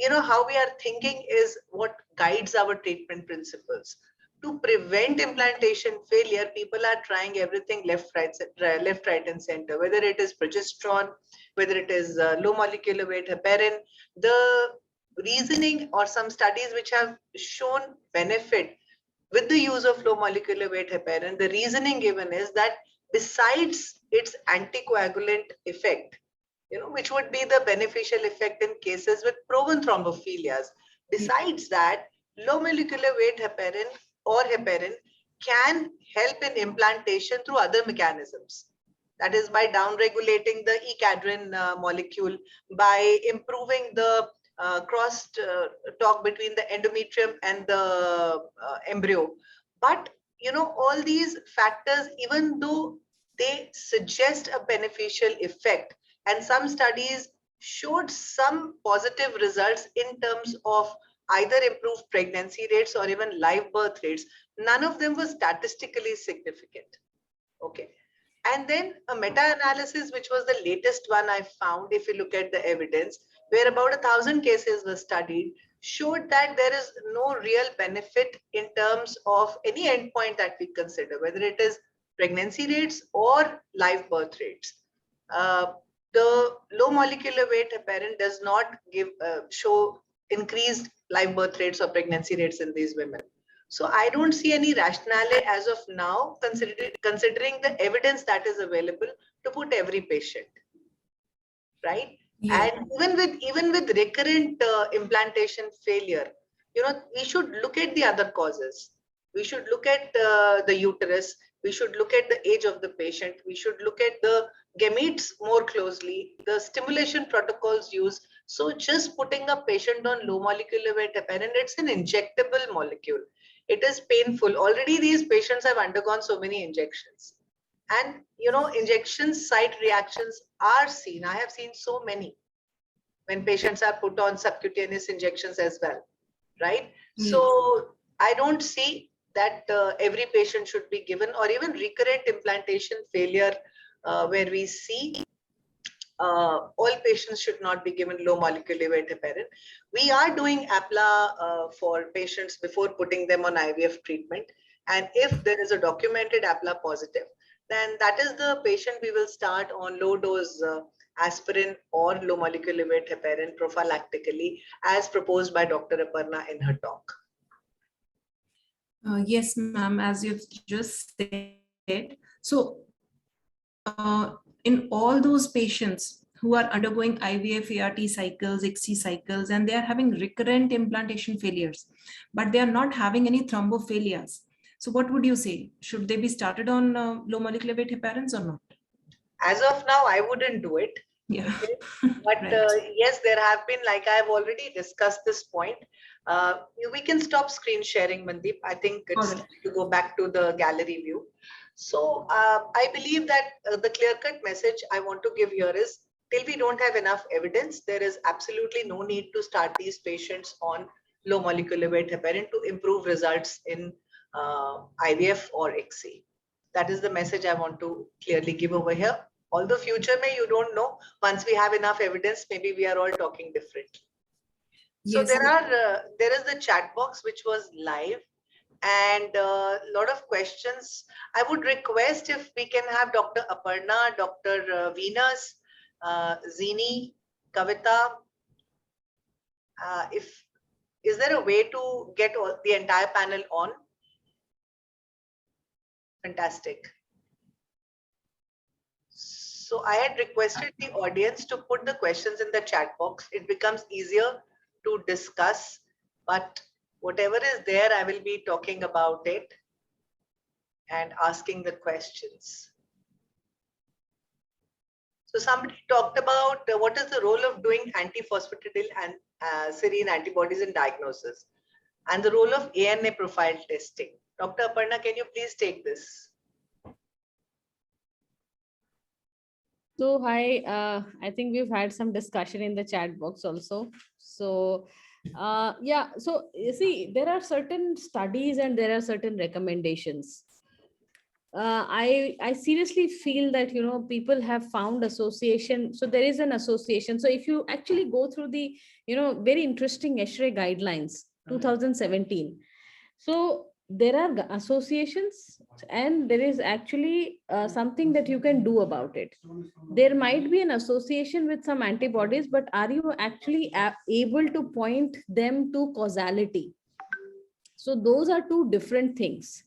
how we are thinking is what guides our treatment principles. To prevent implantation failure, people are trying everything left, right, and center, whether it is progesterone, whether it is low molecular weight heparin. The reasoning or some studies which have shown benefit with the use of low molecular weight heparin, the reasoning given is that besides its anticoagulant effect, which would be the beneficial effect in cases with proven thrombophilias. Besides that, low molecular weight heparin or heparin can help in implantation through other mechanisms. That is by downregulating the E-cadherin molecule, by improving the cross talk between the endometrium and the embryo. But, all these factors, even though they suggest a beneficial effect, and some studies showed some positive results in terms of either improved pregnancy rates or even live birth rates, none of them was statistically significant. Okay. And then a meta-analysis, which was the latest one I found, if you look at the evidence, where about 1,000 cases were studied, showed that there is no real benefit in terms of any endpoint that we consider, whether it is pregnancy rates or live birth rates. The low molecular weight heparin does not show increased live birth rates or pregnancy rates in these women. So I don't see any rationale as of now, considering the evidence that is available to put every patient, right? Yeah. And even with recurrent implantation failure, we should look at the other causes. We should look at the uterus. We should look at the age of the patient. We should look at the gametes more closely, the stimulation protocols used. So just putting a patient on low molecular weight heparin, it's an injectable molecule. It is painful. Already these patients have undergone so many injections. And, injection site reactions are seen. I have seen so many when patients are put on subcutaneous injections as well, right? Yes. So I don't see that every patient should be given, or even recurrent implantation failure, where we see all patients should not be given low molecular weight heparin. We are doing APLA for patients before putting them on IVF treatment. And if there is a documented APLA positive, then that is the patient we will start on low dose aspirin or low molecular weight heparin prophylactically, as proposed by Dr. Aparna in her talk. Yes, ma'am, as you've just said. So in all those patients who are undergoing IVF, ART cycles, ICSI cycles, and they are having recurrent implantation failures, but they are not having any thrombophilias. So what would you say? Should they be started on low molecular weight heparins or not? As of now, I wouldn't do it. Yeah. Okay. But Right. yes, there have been, like I've already discussed this point. We can stop screen sharing, Mandeep. I think it's Alright. to go back to the gallery view. So I believe that the clear-cut message I want to give here is, till we don't have enough evidence, there is absolutely no need to start these patients on low molecular weight heparin to improve results in IVF or ICSI. That is the message I want to clearly give over here. Although future may, you don't know. Once we have enough evidence, maybe we are all talking different. So Yes. there is the chat box which was live, and a lot of questions. I would request if we can have Dr. Aparna, Dr. Venus, Zini, Kavita. Is there a way to get the entire panel on? Fantastic. So I had requested the audience to put the questions in the chat box. It becomes easier to discuss, but whatever is there, I will be talking about it and asking the questions. So somebody talked about what is the role of doing antiphosphatidylserine and serine antibodies in diagnosis, and the role of ANA profile testing. Dr. Aparna, can you please take this? So hi, I think we've had some discussion in the chat box also. So yeah, so you see, there are certain studies and there are certain recommendations. I seriously feel that, you know, people have found association. So there is an association. So if you actually go through the, you know, very interesting ESHRE guidelines, 2017. So there are associations, and there is actually something that you can do about it. There might be an association with some antibodies, but are you actually able to point them to causality? So those are two different things.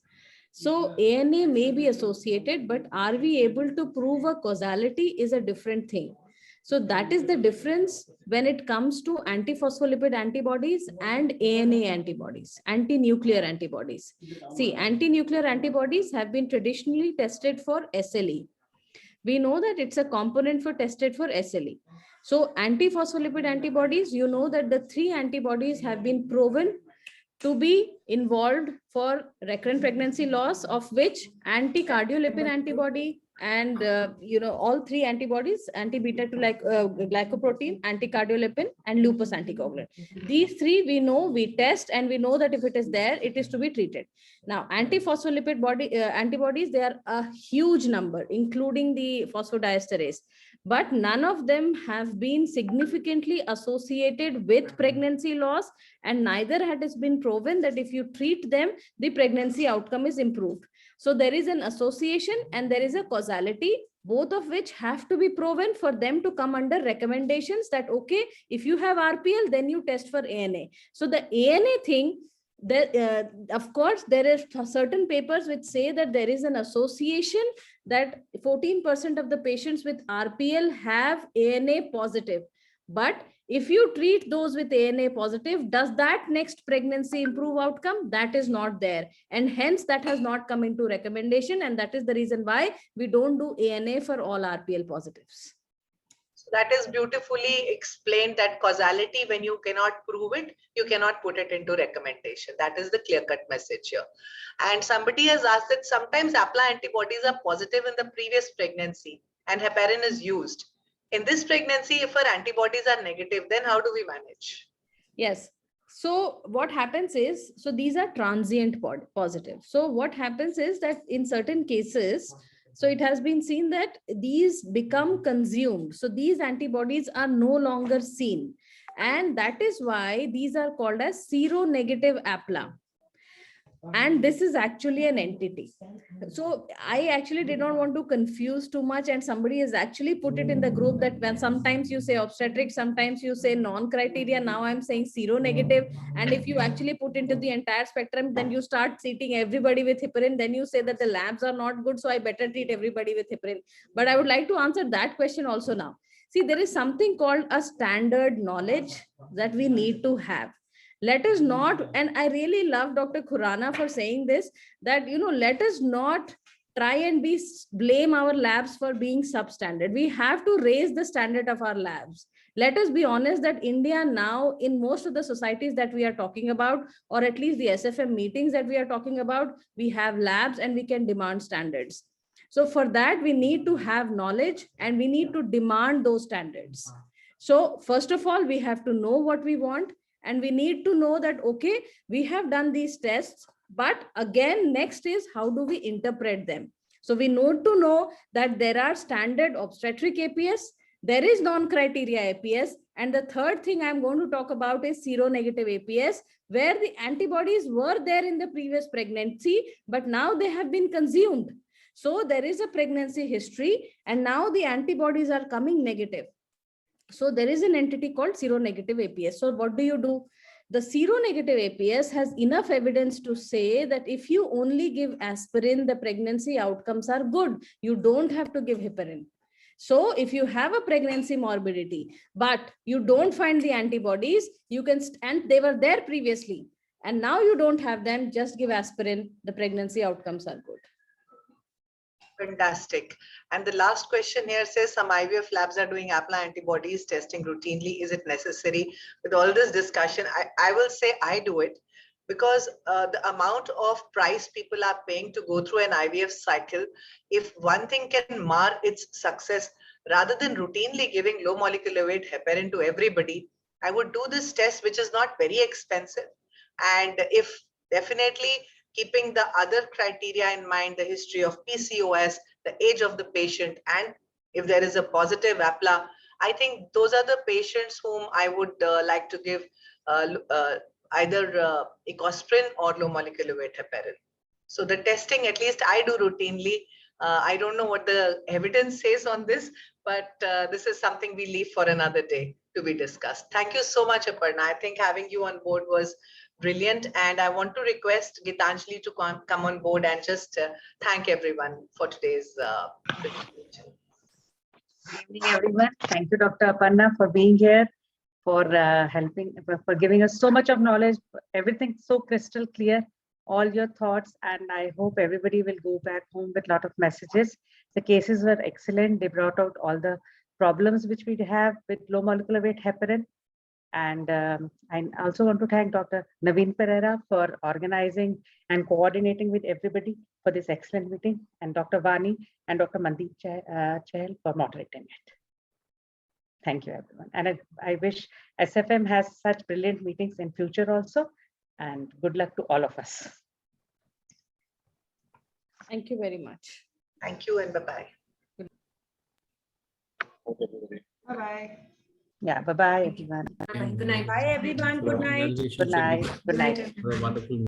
So ANA may be associated, but are we able to prove a causality is a different thing. So that is the difference when it comes to antiphospholipid antibodies and ANA antibodies, anti-nuclear antibodies. See, anti-nuclear antibodies have been traditionally tested for SLE. We know that it's a component for tested for SLE. So antiphospholipid antibodies, you know that the three antibodies have been proven to be involved for recurrent pregnancy loss, of which anti-cardiolipin antibody and you know, all three antibodies, anti-beta to like glycoprotein, anti-cardiolipin, and lupus anticoagulant. These three we know, we test, and we know that if it is there, it is to be treated. Now, antiphospholipid antibodies, they are a huge number, including the phosphodiesterase, but none of them have been significantly associated with pregnancy loss, and neither had it been proven that if you treat them, the pregnancy outcome is improved. So there is an association and there is a causality, both of which have to be proven for them to come under recommendations that, okay, if you have RPL, then you test for ANA. So the ANA thing, of course, there are certain papers which say that there is an association that 14% of the patients with RPL have ANA positive. But if you treat those with ANA positive, does that next pregnancy improve outcome? That is not there. And hence that has not come into recommendation. And that is the reason why we don't do ANA for all RPL positives. So that is beautifully explained, that causality, when you cannot prove it, you cannot put it into recommendation. That is the clear-cut message here. And somebody has asked that sometimes APLA antibodies are positive in the previous pregnancy and heparin is used. In this pregnancy, if our antibodies are negative, then how do we manage? Yes. So what happens is, so these are transient positive. So what happens is that in certain cases, so it has been seen that these become consumed. So these antibodies are no longer seen. And that is why these are called as seronegative APLA. And this is actually an entity. So I actually did not want to confuse too much, and somebody has actually put it in the group that when sometimes you say obstetric, sometimes you say non-criteria, now I'm saying seronegative. And if you actually put into the entire spectrum, then you start treating everybody with heparin, then you say that the labs are not good, so I better treat everybody with heparin. But I would like to answer that question also now. See, there is something called a standard knowledge that we need to have. Let us not, and I really love Dr. Khurana for saying this, that, you know, let us not try and blame our labs for being substandard. We have to raise the standard of our labs. Let us be honest that India now, in most of the societies that we are talking about, or at least the SFM meetings that we are talking about, we have labs and we can demand standards. So for that, we need to have knowledge and we need to demand those standards. So first of all, we have to know what we want. And we need to know that, okay, we have done these tests, but again, next is how do we interpret them? So we need to know that there are standard obstetric APS, there is non-criteria APS, and the third thing I'm going to talk about is seronegative APS, where the antibodies were there in the previous pregnancy, but now they have been consumed. So there is a pregnancy history, and now the antibodies are coming negative. So there is an entity called seronegative APS. So what do? The seronegative APS has enough evidence to say that if you only give aspirin, the pregnancy outcomes are good. You don't have to give heparin. So if you have a pregnancy morbidity, but you don't find the antibodies, you can, and they were there previously, and now you don't have them, just give aspirin. The pregnancy outcomes are good. Fantastic. And the last question here says, some IVF labs are doing APLA antibodies testing routinely. Is it necessary? With all this discussion, I will say I do it, because the amount of price people are paying to go through an IVF cycle, if one thing can mar its success, rather than routinely giving low molecular weight heparin to everybody, I would do this test, which is not very expensive. And if definitely keeping the other criteria in mind, the history of PCOS, the age of the patient, and if there is a positive APLA, I think those are the patients whom I would like to give either ecosprin or low molecular weight heparin. So the testing, at least I do routinely. I don't know what the evidence says on this, but this is something we leave for another day to be discussed. Thank you so much, Aparna. I think having you on board was brilliant. And I want to request Gitanjali to come on board and just thank everyone for today's presentation. Good evening, everyone. Thank you, Dr. Aparna, for being here, for helping, for giving us so much of knowledge, everything so crystal clear, all your thoughts, and I hope everybody will go back home with a lot of messages. The cases were excellent. They brought out all the problems which we have with low molecular weight heparin. And I also want to thank Dr. Naveen Pereira for organizing and coordinating with everybody for this excellent meeting, and Dr. Vani and Dr. Mandeep Chahal for moderating it. Thank you, everyone. And I wish SFM has such brilliant meetings in future also, and good luck to all of us. Thank you very much. Thank you and bye-bye. Bye-bye. Yeah, bye-bye, everyone. Bye. Good night. Bye, everyone. Good night. Congratulations, Good night. everyone. Good night. Have a wonderful